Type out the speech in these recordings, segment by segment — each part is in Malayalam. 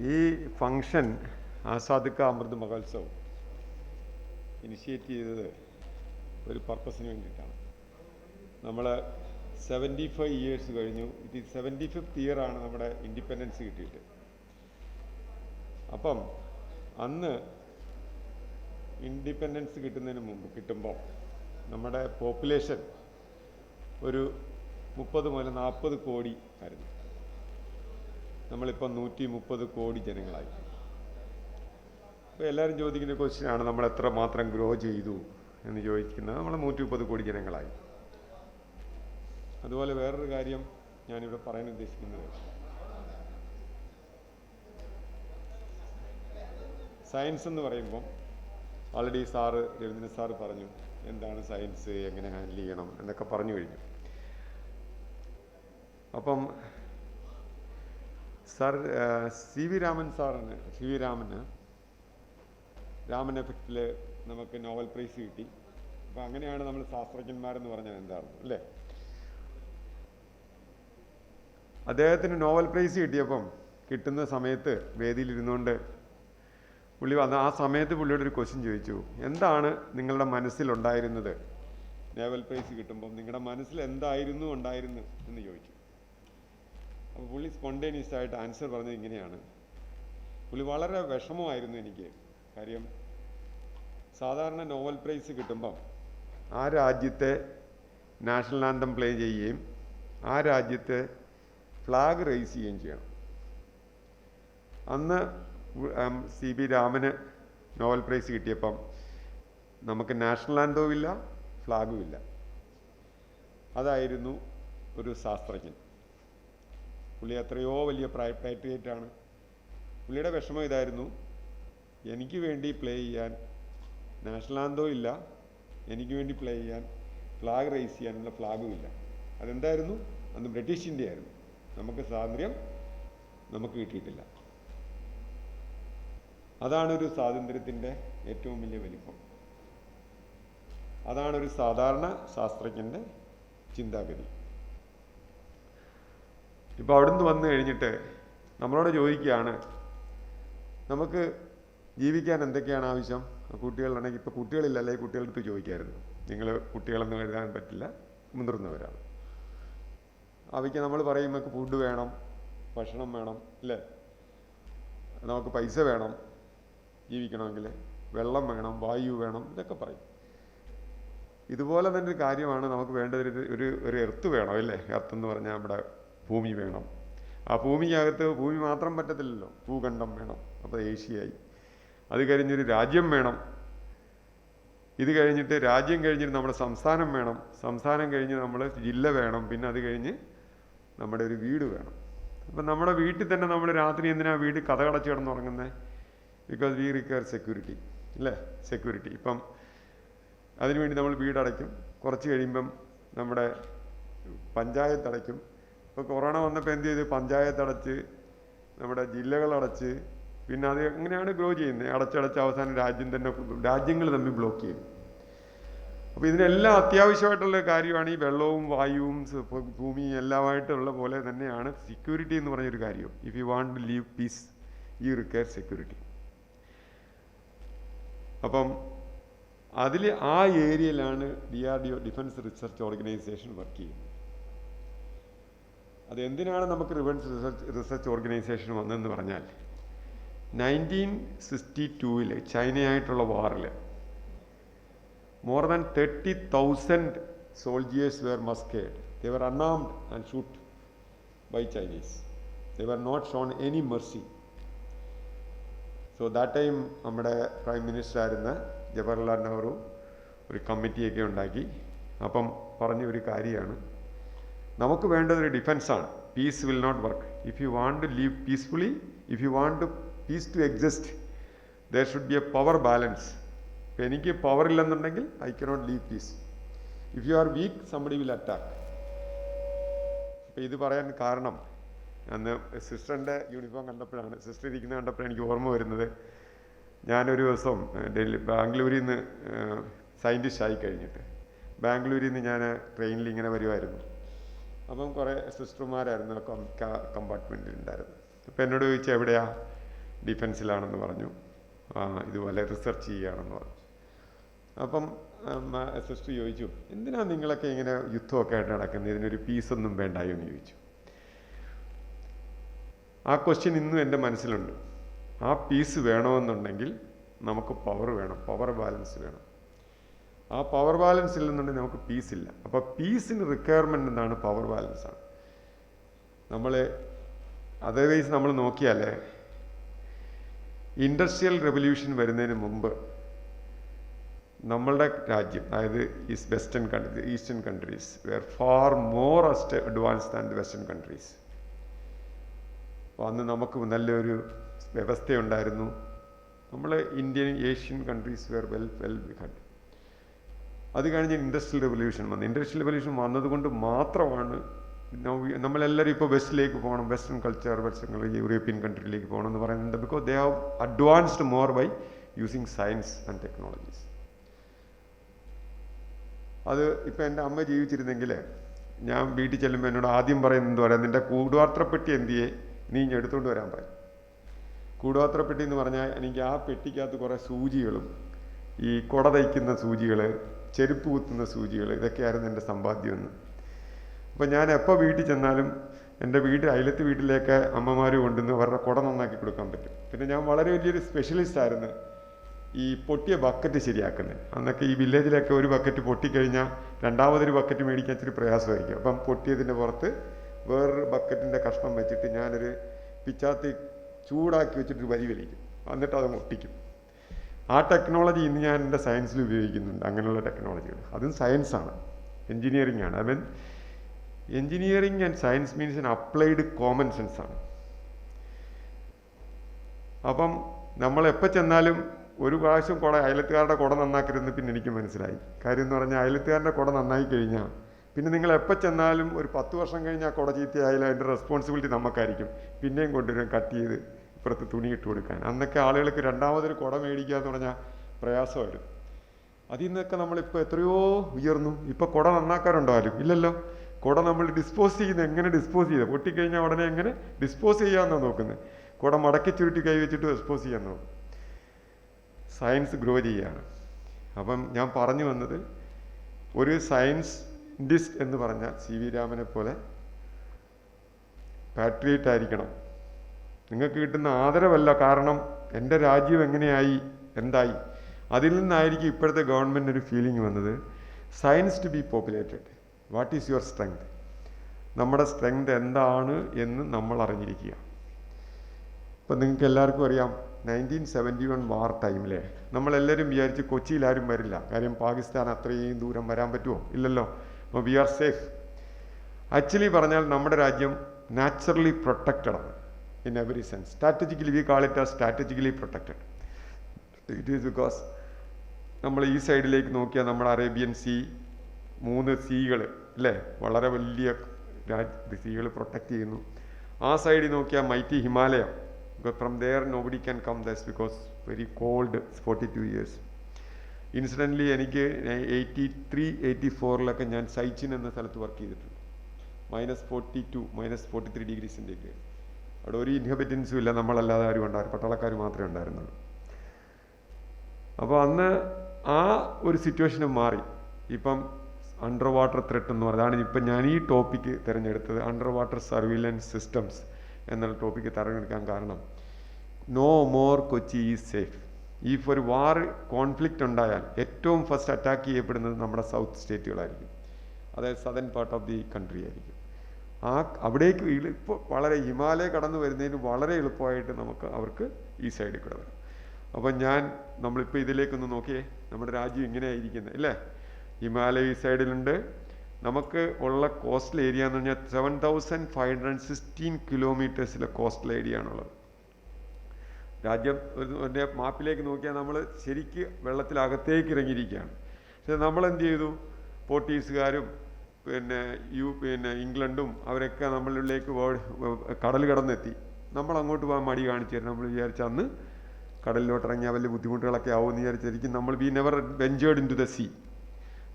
ഈ ഫംഗ്ഷൻ ആസാദി കാ അമൃത് മഹോത്സവ് ഇനിഷ്യേറ്റ് ചെയ്തത് ഒരു പർപ്പസിന് വേണ്ടിയിട്ടാണ്. നമ്മൾ 75 ഇയേഴ്സ് കഴിഞ്ഞു. ഇത് 75th ഇയറാണ് നമ്മുടെ ഇൻഡിപെൻഡൻസ് കിട്ടിയിട്ട്. അപ്പം അന്ന് ഇൻഡിപെൻഡൻസ് കിട്ടുമ്പോൾ നമ്മുടെ പോപ്പുലേഷൻ ഒരു 30 മുതൽ 40 കോടി ആയിരുന്നു. നമ്മളിപ്പം 130 കോടി ജനങ്ങളായി. അപ്പോൾ എല്ലാവരും ചോദിക്കുന്ന ക്വസ്റ്റ്യനാണ്, നമ്മൾ എത്ര മാത്രം ഗ്രോ ചെയ്തു എന്ന് ചോദിക്കുന്നത്. നമ്മൾ 130 കോടി ജനങ്ങളായി. അതുപോലെ വേറൊരു കാര്യം ഞാനിവിടെ പറയാൻ ഉദ്ദേശിക്കുന്നത്, സയൻസ് എന്ന് പറയുമ്പം ഓൾറെഡി രവീന്ദ്രൻ സാറ് പറഞ്ഞു എന്താണ് സയൻസ്, എങ്ങനെ ഹാൻഡിൽ ചെയ്യണം എന്നൊക്കെ പറഞ്ഞു കഴിഞ്ഞു. അപ്പം സാർ സി വി രാമന് രാമൻ എഫക്റ്റിൽ നമുക്ക് നോബൽ പ്രൈസ് കിട്ടി. അപ്പം അങ്ങനെയാണ് നമ്മൾ ശാസ്ത്രജ്ഞന്മാരെന്ന് പറഞ്ഞാൽ എന്താണ് അല്ലേ. അദ്ദേഹത്തിന് നോബൽ പ്രൈസ് കിട്ടുന്ന സമയത്ത് വേദിയിലിരുന്നുകൊണ്ട് പുള്ളി വന്ന് ആ സമയത്ത് പുള്ളിയോട് ഒരു ക്വസ്റ്റ്യൻ ചോദിച്ചു, എന്താണ് നിങ്ങളുടെ മനസ്സിലുണ്ടായിരുന്നത് നോബൽ പ്രൈസ് കിട്ടുമ്പം നിങ്ങളുടെ മനസ്സിൽ എന്തായിരുന്നു എന്ന് ചോദിച്ചു. അപ്പോൾ പുള്ളി സ്പോണ്ടേനിയസ് ആയിട്ട് ആൻസർ പറഞ്ഞത് ഇങ്ങനെയാണ്. പുള്ളി വളരെ വിഷമമായിരുന്നു എനിക്ക്. കാര്യം സാധാരണ നോബൽ പ്രൈസ് കിട്ടുമ്പം ആ രാജ്യത്തെ നാഷണൽ ആന്തം പ്ലേ ചെയ്യുകയും ആ രാജ്യത്തെ ഫ്ലാഗ് റൈസ് ചെയ്യുകയും ചെയ്യണം. അന്ന് സി ബി രാമന് നോബൽ പ്രൈസ് കിട്ടിയപ്പം നമുക്ക് നാഷണൽ ആന്തവും ഇല്ല, ഫ്ലാഗും ഇല്ല. അതായിരുന്നു ഒരു ശാസ്ത്രജ്ഞൻ. പുള്ളി എത്രയോ വലിയ പാട്രിയറ്റാണ്. പുള്ളിയുടെ വിഷമം ഇതായിരുന്നു, എനിക്ക് വേണ്ടി പ്ലേ ചെയ്യാൻ നാഷണൽ ആന്തവും ഇല്ല, എനിക്ക് വേണ്ടി പ്ലേ ചെയ്യാൻ ഫ്ലാഗ് റൈസ് ചെയ്യാനുള്ള ഫ്ലാഗും ഇല്ല. അതെന്തായിരുന്നു? അന്ന് ബ്രിട്ടീഷ് ഇന്ത്യ ആയിരുന്നു. നമുക്ക് സ്വാതന്ത്ര്യം നമുക്ക് കിട്ടിയിട്ടില്ല. അതാണൊരു സ്വാതന്ത്ര്യത്തിൻ്റെ ഏറ്റവും വലിയ വലിപ്പം. അതാണൊരു സാധാരണ ശാസ്ത്രജ്ഞൻ്റെ ചിന്താഗതി. ഇപ്പോൾ അവിടുന്ന് വന്നു കഴിഞ്ഞിട്ട് നമ്മളോട് ചോദിക്കുകയാണ്, നമുക്ക് ജീവിക്കാൻ എന്തൊക്കെയാണ് ആവശ്യം? കുട്ടികളാണെങ്കിൽ, ഇപ്പോൾ കുട്ടികളില്ല, അല്ലെങ്കിൽ കുട്ടികളുടെ അടുത്ത് ചോദിക്കായിരുന്നു. നിങ്ങൾ കുട്ടികളെന്ന് എഴുതാൻ പറ്റില്ല, മുതിർന്നവരാണ്. അവയ്ക്ക് നമ്മൾ പറയും നമുക്ക് ഫുഡ് വേണം, ഭക്ഷണം വേണം അല്ലേ, നമുക്ക് പൈസ വേണം ജീവിക്കണമെങ്കിൽ, വെള്ളം വേണം, വായു വേണം, ഇതൊക്കെ പറയും. ഇതുപോലെ തന്നെ ഒരു കാര്യമാണ് നമുക്ക് വേണ്ടത്. ഒരു എർത്ത് വേണം അല്ലേ. എർത്ത് എന്ന് പറഞ്ഞാൽ നമ്മുടെ ഭൂമി വേണം. ആ ഭൂമിക്കകത്ത് ഭൂമി മാത്രം പറ്റത്തില്ലല്ലോ, ഭൂഖണ്ഡം വേണം. അപ്പോൾ ഏഷ്യയായി. അത് കഴിഞ്ഞൊരു രാജ്യം വേണം. ഇത് കഴിഞ്ഞിട്ട് രാജ്യം കഴിഞ്ഞിട്ട് നമ്മുടെ സംസ്ഥാനം വേണം. സംസ്ഥാനം കഴിഞ്ഞ് നമ്മൾ ജില്ല വേണം. പിന്നെ അത് കഴിഞ്ഞ് നമ്മുടെ ഒരു വീട് വേണം. അപ്പം നമ്മുടെ വീട്ടിൽ തന്നെ നമ്മൾ രാത്രി എന്തിനാണ് വീട് കതകടച്ച് കിടന്നുറങ്ങുന്നത്? ബിക്കോസ് വി റിക്വയർ സെക്യൂരിറ്റി അല്ലേ. സെക്യൂരിറ്റി. ഇപ്പം അതിനുവേണ്ടി നമ്മൾ വീടടയ്ക്കും. കുറച്ച് കഴിയുമ്പം നമ്മുടെ പഞ്ചായത്ത് അടയ്ക്കും. ഇപ്പോൾ കൊറോണ വന്നപ്പോൾ എന്ത് ചെയ്ത്? പഞ്ചായത്ത് അടച്ച്, നമ്മുടെ ജില്ലകളടച്ച്, പിന്നെ അത് എങ്ങനെയാണ് ഗ്രോ ചെയ്യുന്നത്? അടച്ചടച്ച് അവസാനം രാജ്യങ്ങൾ തമ്മിൽ ബ്ലോക്ക് ചെയ്യും. അപ്പോൾ ഇതിനെല്ലാം അത്യാവശ്യമായിട്ടുള്ള കാര്യമാണ് ഈ വെള്ളവും വായുവും ഭൂമിയും എല്ലാമായിട്ടുള്ള പോലെ തന്നെയാണ് സെക്യൂരിറ്റി എന്ന് പറഞ്ഞൊരു കാര്യം. If you want to leave peace you require security. അപ്പം അതിൽ ആ ഏരിയയിലാണ് DRDO defence research organisation work ചെയ്യുന്നത്. അതെന്തിനാണ് നമുക്ക് ഡിഫൻസ് റിസർച്ച് ഓർഗനൈസേഷൻ വന്നതെന്ന് പറഞ്ഞാൽ, 1962 ചൈനയായിട്ടുള്ള വാറിൽ more than 30,000 soldiers were massacred. They were unarmed and shot by Chinese. They were not shown any mercy. So that time നമ്മുടെ പ്രൈം മിനിസ്റ്റർ ആയിരുന്ന ജവഹർലാൽ നെഹ്റു ഒരു കമ്മിറ്റിയൊക്കെ ഉണ്ടാക്കി. അപ്പം പറഞ്ഞ ഒരു കാര്യമാണ്, നമുക്ക് വേണ്ടതൊരു ഡിഫൻസാണ്. Peace will not work if you want to live peacefully. If you want peace to exist, there should be a power balance. ഇപ്പം എനിക്ക് പവർ ഇല്ലെന്നുണ്ടെങ്കിൽ I cannot live peace. If you are weak, somebody will attack. ഇപ്പം ഇത് പറയാൻ കാരണം, അന്ന് സിസ്റ്ററിൻ്റെ യൂണിഫോം കണ്ടപ്പോഴാണ്, സിസ്റ്റർ ഇരിക്കുന്നത് കണ്ടപ്പോഴാണ് എനിക്ക് ഓർമ്മ വരുന്നത്. ഞാനൊരു ദിവസം ബാംഗ്ലൂരിൽ നിന്ന് സയൻറ്റിസ്റ്റ് ആയി കഴിഞ്ഞിട്ട് ബാംഗ്ലൂരിൽ നിന്ന് ഞാൻ ട്രെയിനിൽ ഇങ്ങനെ വരുമായിരുന്നു. അപ്പം കുറേ സിസ്റ്റർമാരായിരുന്നു കമ്പാർട്ട്മെൻറ്റിൽ ഉണ്ടായിരുന്നു. അപ്പോൾ എന്നോട് ചോദിച്ചാൽ എവിടെയാണ്? ഡിഫൻസിലാണെന്ന് പറഞ്ഞു. ഇതുപോലെ റിസർച്ച് ചെയ്യുകയാണെന്ന് പറഞ്ഞു. അപ്പം സിസ്റ്റർ ചോദിച്ചു, എന്തിനാണ് നിങ്ങളൊക്കെ ഇങ്ങനെ യുദ്ധമൊക്കെ ആയിട്ട് നടക്കുന്നത്, ഇതിനൊരു പീസൊന്നും വേണ്ടായോ എന്ന് ചോദിച്ചു. ആ ക്വസ്റ്റ്യൻ ഇന്നും എൻ്റെ മനസ്സിലുണ്ട്. ആ പീസ് വേണമെന്നുണ്ടെങ്കിൽ നമുക്ക് പവർ വേണം, പവർ ബാലൻസ് വേണം. ആ പവർ ബാലൻസ് ഇല്ലെന്നുണ്ടെങ്കിൽ നമുക്ക് പീസ് ഇല്ല. അപ്പോൾ പീസിന് റിക്വയർമെൻ്റ് എന്താണ്? പവർ ബാലൻസാണ്. അതർവൈസ് നമ്മൾ നോക്കിയാൽ ഇൻഡസ്ട്രിയൽ റെവല്യൂഷൻ വരുന്നതിന് മുമ്പ് നമ്മളുടെ രാജ്യം, അതായത് western countries, eastern countries were far more advanced than the western countries. അപ്പോൾ അന്ന് നമുക്ക് നല്ലൊരു വ്യവസ്ഥയുണ്ടായിരുന്നു. നമ്മൾ Indian Asian countries were well behaved. അത് കഴിഞ്ഞ് ഇൻഡസ്ട്രിയൽ റെവല്യൂഷൻ വന്നു. ഇൻഡസ്ട്രിയൽ റെവല്യൂഷൻ വന്നതുകൊണ്ട് മാത്രമാണ് നമ്മളെല്ലാവരും ഇപ്പോൾ വെസ്റ്റിലേക്ക് പോകണം, വെസ്റ്റേൺ കൾച്ചർ, യൂറോപ്യൻ കൺട്രിയിലേക്ക് പോകണം എന്ന് പറയുന്നത്. Because they have advanced more by using science and technologies. അത് ഇപ്പം എൻ്റെ അമ്മ ജീവിച്ചിരുന്നെങ്കിൽ ഞാൻ വീട്ടിൽ ചെല്ലുമ്പോൾ എന്നോട് ആദ്യം പറയുന്നത് എന്താ പറയുക, നിൻ്റെ കൂടുപാത്രപ്പെട്ടി എന്തിയെ, നീ ഇനി എടുത്തുകൊണ്ട് വരാൻ പറയും. കൂടുപാത്രപ്പെട്ടി എന്ന് പറഞ്ഞാൽ എനിക്ക് ആ പെട്ടിക്കകത്ത് കുറേ സൂചികളും ഈ കുട തയ്ക്കുന്ന സൂചികൾ, ചെരുപ്പ് കുത്തുന്ന സൂചികൾ, ഇതൊക്കെയായിരുന്നു എൻ്റെ സമ്പാദ്യമെന്ന്. അപ്പോൾ ഞാൻ എപ്പോൾ വീട്ടിൽ ചെന്നാലും എൻ്റെ അയലത്ത് വീട്ടിലേക്ക് അമ്മമാർ കൊണ്ടുവന്ന് അവരുടെ കുട നന്നാക്കി കൊടുക്കാൻ പറ്റും. പിന്നെ ഞാൻ വളരെ വലിയൊരു സ്പെഷ്യലിസ്റ്റ് ആയിരുന്നു ഈ പൊട്ടിയ ബക്കറ്റ് ശരിയാക്കുന്നത്. അന്നൊക്കെ ഈ വില്ലേജിലൊക്കെ ഒരു ബക്കറ്റ് പൊട്ടിക്കഴിഞ്ഞാൽ രണ്ടാമതൊരു ബക്കറ്റ് മേടിക്കാൻ ഇച്ചിരി പ്രയാസമായിരിക്കും. അപ്പം പൊട്ടിയതിൻ്റെ പുറത്ത് വേറൊരു ബക്കറ്റിൻ്റെ കഷ്ണം വെച്ചിട്ട് ഞാനൊരു പിച്ചാത്തി ചൂടാക്കി വെച്ചിട്ട് വരി വലിക്കും, എന്നിട്ട് അത് ഒട്ടിക്കും. ആ ടെക്നോളജി ഇന്ന് ഞാൻ എൻ്റെ സയൻസിൽ ഉപയോഗിക്കുന്നുണ്ട്. അങ്ങനെയുള്ള ടെക്നോളജികൾ, അതും സയൻസാണ്, എൻജിനീയറിംഗ് ആണ്. I mean engineering and science means applied common സെൻസാണ്. അപ്പം നമ്മളെപ്പോൾ ചെന്നാലും ഒരു പ്രാവശ്യം അയലത്തുകാരുടെ കുട നന്നാക്കരുതെന്ന് പിന്നെ എനിക്ക് മനസ്സിലായി. കാര്യം എന്ന് പറഞ്ഞാൽ അയലത്തുകാരുടെ കുട നന്നായി കഴിഞ്ഞാൽ പിന്നെ നിങ്ങൾ എപ്പോൾ ചെന്നാലും ഒരു 10 വർഷം കഴിഞ്ഞാൽ കുട ചീത്തയായാലും അതിൻ്റെ റെസ്പോൺസിബിലിറ്റി നമുക്കായിരിക്കും. പിന്നെയും കൊണ്ടുവരും കട്ട് ചെയ്ത് ഇപ്പുറത്ത് തുണി ഇട്ട് കൊടുക്കാൻ. അന്നൊക്കെ ആളുകൾക്ക് രണ്ടാമതൊരു കുട മേടിക്കുക എന്ന് പറഞ്ഞാൽ പ്രയാസമായിരുന്നു. അതിൽ നിന്നൊക്കെ നമ്മളിപ്പോൾ എത്രയോ ഉയർന്നു. ഇപ്പോൾ കുട നന്നാക്കാറുണ്ടോ ആരും? ഇല്ലല്ലോ. കുട നമ്മൾ ഡിസ്പോസ് ചെയ്യുന്നത് എങ്ങനെ ഡിസ്പോസ് ചെയ്ത്, പൊട്ടിക്കഴിഞ്ഞാൽ ഉടനെ എങ്ങനെ ഡിസ്പോസ് ചെയ്യാമെന്നാണ് നോക്കുന്നത്. കുട മടക്കി ചുരുട്ടി കൈ വെച്ചിട്ട് ഡിസ്പോസ് ചെയ്യാൻ നോക്കും. സയൻസ് ഗ്രോ ചെയ്യുകയാണ്. അപ്പം ഞാൻ പറഞ്ഞു വന്നത്, ഒരു സയൻറ്റിസ്റ്റ് എന്ന് പറഞ്ഞാൽ CV രാമനെ പോലെ പാട്രിയറ്റ് ആയിരിക്കണം. നിങ്ങൾക്ക് കിട്ടുന്ന ആദരവല്ല കാരണം എൻ്റെ രാജ്യം എങ്ങനെയായി, എന്തായി, അതിൽ നിന്നായിരിക്കും ഇപ്പോഴത്തെ ഗവൺമെൻറ് ഒരു ഫീലിംഗ് വന്നത്. Science to be populated. What is your strength? നമ്മുടെ സ്ട്രെങ്ത് എന്താണ് എന്ന് നമ്മൾ അറിഞ്ഞിരിക്കുക. ഇപ്പം നിങ്ങൾക്ക് എല്ലാവർക്കും അറിയാം 1971 വാർ ടൈമിൽ നമ്മളെല്ലാവരും വിചാരിച്ച് കൊച്ചിയിൽ ആരും വരില്ല, കാര്യം പാകിസ്ഥാൻ അത്രയും ദൂരം വരാൻ പറ്റുമോ? ഇല്ലല്ലോ. അപ്പോൾ വി ആർ സേഫ്. ആക്ച്വലി പറഞ്ഞാൽ നമ്മുടെ രാജ്യം നാച്ചുറലി പ്രൊട്ടക്റ്റഡ് ആണ് in every sense. Strategically we call it as strategically protected. It is because നമ്മൾ ഈ സൈഡിലേക്ക് നോക്കിയാൽ നമ്മുടെ അറേബ്യൻ സീ, 3 സീകൾ അല്ലേ, വളരെ വലിയ സീകൾ പ്രൊട്ടക്റ്റ് ചെയ്യുന്നു. ആ സൈഡിൽ നോക്കിയാൽ mighty Himalaya. From there nobody can come. That's because very cold 42 years. Incidentally എനിക്ക് 83-84 ഞാൻ സൈച്ചിൻ എന്ന സ്ഥലത്ത് വർക്ക് ചെയ്തിട്ടുണ്ട്. -42 -43 ഡിഗ്രി സെൻറ്റിഗ്രേഡ്. അവിടെ ഒരു ഇൻഹബിറ്റൻസും ഇല്ല, നമ്മളല്ലാതെ ആരും ഉണ്ടായിരുന്നു, പട്ടാളക്കാർ മാത്രമേ ഉണ്ടായിരുന്നുള്ളൂ. അപ്പോൾ അന്ന് ആ ഒരു സിറ്റുവേഷനും മാറി. ഇപ്പം അണ്ടർ വാട്ടർ ത്രെട്ട് എന്ന് പറയുന്നത്, അതാണ് ഇപ്പം ഞാൻ ഈ ടോപ്പിക്ക് തിരഞ്ഞെടുത്തത്. അണ്ടർ വാട്ടർ സർവീലൻസ് സിസ്റ്റംസ് എന്നുള്ള ടോപ്പിക്ക് തിരഞ്ഞെടുക്കാൻ കാരണം, no more Kochi is safe. ഈ ഒരു വാർ കോൺഫ്ലിക്റ്റ് ഉണ്ടായാൽ ഏറ്റവും ഫസ്റ്റ് അറ്റാക്ക് ചെയ്യപ്പെടുന്നത് നമ്മുടെ സൗത്ത് സ്റ്റേറ്റുകളായിരിക്കും, അതായത് Sadan part of the country ആയിരിക്കും. അവിടേക്ക് ഇപ്പോൾ വളരെ ഹിമാലയ കടന്നു വരുന്നതിന് വളരെ എളുപ്പമായിട്ട് അവർക്ക് ഈ സൈഡിൽ കൂടെ വരും. അപ്പം നമ്മളിപ്പോൾ ഇതിലേക്കൊന്ന് നോക്കിയേ, നമ്മുടെ രാജ്യം ഇങ്ങനെയായിരിക്കുന്നത് അല്ലേ. ഹിമാലയ ഈ സൈഡിലുണ്ട്. നമുക്ക് ഉള്ള കോസ്റ്റൽ ഏരിയ എന്ന് പറഞ്ഞാൽ 7516 കിലോമീറ്റേഴ്സിലെ കോസ്റ്റൽ ഏരിയ ആണുള്ളത്. രാജ്യം ഒരു മാപ്പിലേക്ക് നോക്കിയാൽ നമ്മൾ ശരിക്ക് വെള്ളത്തിലകത്തേക്ക് ഇറങ്ങിയിരിക്കുകയാണ്. പക്ഷെ നമ്മളെന്ത് ചെയ്തു, പോർട്ടുഗീസുകാരും പിന്നെ ഇംഗ്ലണ്ടും അവരൊക്കെ നമ്മളിലേക്ക് കടൽ കടന്നെത്തി. നമ്മൾ അങ്ങോട്ട് പോകാൻ മടി കാണിച്ചു തരും. നമ്മൾ വിചാരിച്ച അന്ന് കടലിലോട്ട് ഇറങ്ങിയാൽ വലിയ ബുദ്ധിമുട്ടുകളൊക്കെ ആവുമെന്ന് വിചാരിച്ചിരിക്കും. നമ്മൾ we never ventured into the sea.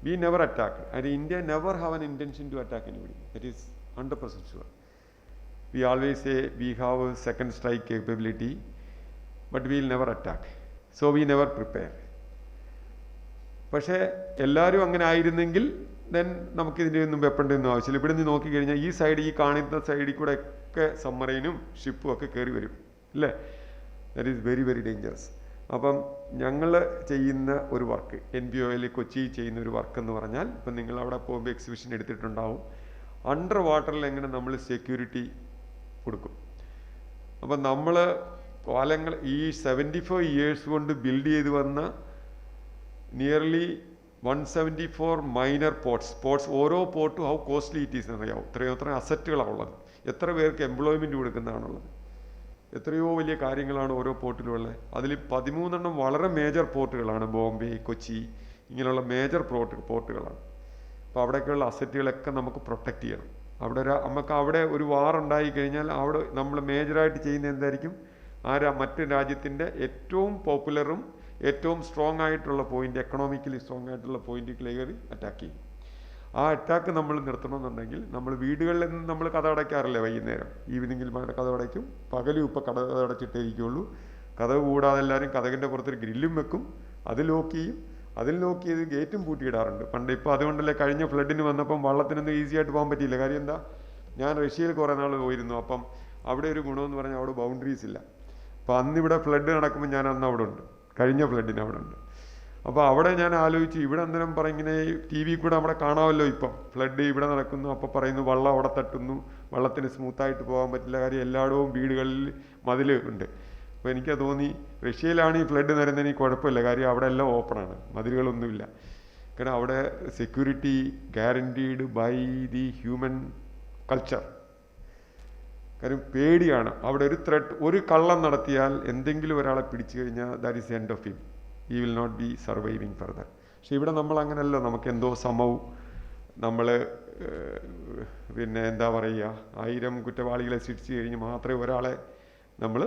We never attack, and India never have an intention to attack anybody. That is 100% sure. We always say we have a second strike capability. But will never attack. So we never prepare. പക്ഷേ എല്ലാവരും അങ്ങനെ ആയിരുന്നെങ്കിൽ ദെൻ നമുക്ക് ഇതിൻ്റെ ഒന്നും വെപ്പണ്ടൊന്നും ആവശ്യമില്ല. ഇവിടെ നിന്ന് നോക്കിക്കഴിഞ്ഞാൽ ഈ സൈഡ്, ഈ കാണുന്ന സൈഡിൽ കൂടെ ഒക്കെ സബ്മറൈനും ഷിപ്പും ഒക്കെ കയറി വരും അല്ലേ. That is very very dangerous. അപ്പം ഞങ്ങൾ ചെയ്യുന്ന ഒരു വർക്ക്, NPOL കൊച്ചി ചെയ്യുന്ന ഒരു വർക്ക് എന്ന് പറഞ്ഞാൽ, ഇപ്പം നിങ്ങൾ അവിടെ പോകുമ്പോൾ എക്സിബിഷൻ എടുത്തിട്ടുണ്ടാവും, അണ്ടർ വാട്ടറിൽ എങ്ങനെ നമ്മൾ സെക്യൂരിറ്റി കൊടുക്കും. അപ്പം നമ്മൾ കാലങ്ങൾ ഈ 75 ഇയേഴ്സ് കൊണ്ട് ബിൽഡ് ചെയ്ത് വന്ന നിയർലി 174 മൈനർ പോർട്ട്സ്, ഓരോ പോർട്ടും ഹൗ കോസ്റ്റ്ലി ഇറ്റ് ഈസ് എന്നറിയാവും. എത്രയോ അസറ്റുകളാണ് ഉള്ളത്, എത്ര പേർക്ക് എംപ്ലോയ്മെൻറ്റ് കൊടുക്കുന്നതാണുള്ളത്, എത്രയോ വലിയ കാര്യങ്ങളാണ് ഓരോ പോർട്ടിലുള്ളത്. അതിൽ 13 വളരെ മേജർ പോർട്ടുകളാണ്. ബോംബെ, കൊച്ചി, ഇങ്ങനെയുള്ള മേജർ പോർട്ടുകളാണ്. അപ്പോൾ അവിടേക്കുള്ള അസറ്റുകളൊക്കെ നമുക്ക് പ്രൊട്ടക്റ്റ് ചെയ്യണം. നമുക്ക് അവിടെ ഒരു വാർ ഉണ്ടായി കഴിഞ്ഞാൽ അവിടെ നമ്മൾ മേജറായിട്ട് ചെയ്യുന്ന എന്തായിരിക്കും, മറ്റ് രാജ്യത്തിൻ്റെ ഏറ്റവും പോപ്പുലറും ഏറ്റവും സ്ട്രോങ് ആയിട്ടുള്ള പോയിന്റ്, എക്കണോമിക്കലി സ്ട്രോങ് ആയിട്ടുള്ള പോയിന്റ് കയറി അറ്റാക്ക് ചെയ്യും. ആ അറ്റാക്ക് നമ്മൾ നിർത്തണമെന്നുണ്ടെങ്കിൽ നമ്മൾ വീടുകളിൽ നിന്ന് നമ്മൾ കഥ അടയ്ക്കാറില്ലേ, വൈകുന്നേരം ഈവനിങ്ങിൽ കഥ അടയ്ക്കും. പകലും ഇപ്പോൾ കഥ അടച്ചിട്ടേ ഇരിക്കുകയുള്ളൂ. കഥ കൂടാതെ എല്ലാവരും കഥകിൻ്റെ പുറത്തൊരു ഗ്രില്ലും വെക്കും, അത് ലോക്ക് ചെയ്യും. അതിൽ ലോക്ക് ചെയ്ത് ഗേറ്റും പൂട്ടിയിടാറുണ്ട് പണ്ട്. ഇപ്പോൾ അതുകൊണ്ടല്ലേ കഴിഞ്ഞ ഫ്ലഡിന് വന്നപ്പം വള്ളത്തിനൊന്നും ഈസി ആയിട്ട് പോകാൻ പറ്റിയില്ല. കാര്യം എന്താ, ഞാൻ റഷ്യയിൽ കുറേ നാൾ പോയിരുന്നു. അപ്പം അവിടെ ഒരു ഗുണമെന്ന് പറഞ്ഞാൽ അവിടെ ബൗണ്ടറീസ് ഇല്ല. അപ്പോൾ അന്നിവിടെ ഫ്ലഡ് നടക്കുമ്പോൾ ഞാൻ അന്ന് അവിടെ ഉണ്ട്, കഴിഞ്ഞ ഫ്ലഡിന് അവിടെ ഉണ്ട്. അപ്പോൾ അവിടെ ഞാൻ ആലോചിച്ചു, ഇവിടെ അന്നേരം ഇങ്ങനെ TV കൂടെ അവിടെ കാണാമല്ലോ, ഇപ്പം ഫ്ലഡ് ഇവിടെ നടക്കുന്നു, അപ്പോൾ പറയുന്നു വള്ളം അവിടെ തട്ടുന്നു, വള്ളത്തിന് സ്മൂത്തായിട്ട് പോകാൻ പറ്റില്ല, കാര്യം എല്ലായിടവും വീടുകളിൽ മതിൽ ഉണ്ട്. അപ്പോൾ എനിക്ക് തോന്നി റഷ്യയിലാണ് ഈ ഫ്ലഡ് വരുന്നതിന് കുഴപ്പമില്ല, കാര്യം അവിടെ എല്ലാം ഓപ്പണാണ്, മതിലുകളൊന്നുമില്ല. കാരണം അവിടെ security guaranteed by the human culture. കാര്യം പേടിയാണ്. അവിടെ ഒരു ത്രെട്ട്, ഒരു കള്ളം നടത്തിയാൽ, എന്തെങ്കിലും ഒരാളെ പിടിച്ചു കഴിഞ്ഞാൽ that is end of him, he will not be surviving further. പക്ഷെ ഇവിടെ നമ്മൾ അങ്ങനെയല്ല, നമുക്ക് എന്തോ സമവും, നമ്മൾ പിന്നെ എന്താ പറയുക, 1000 കുറ്റവാളികളെ ശിക്ഷിച്ച് കഴിഞ്ഞ് മാത്രമേ ഒരാളെ നമ്മൾ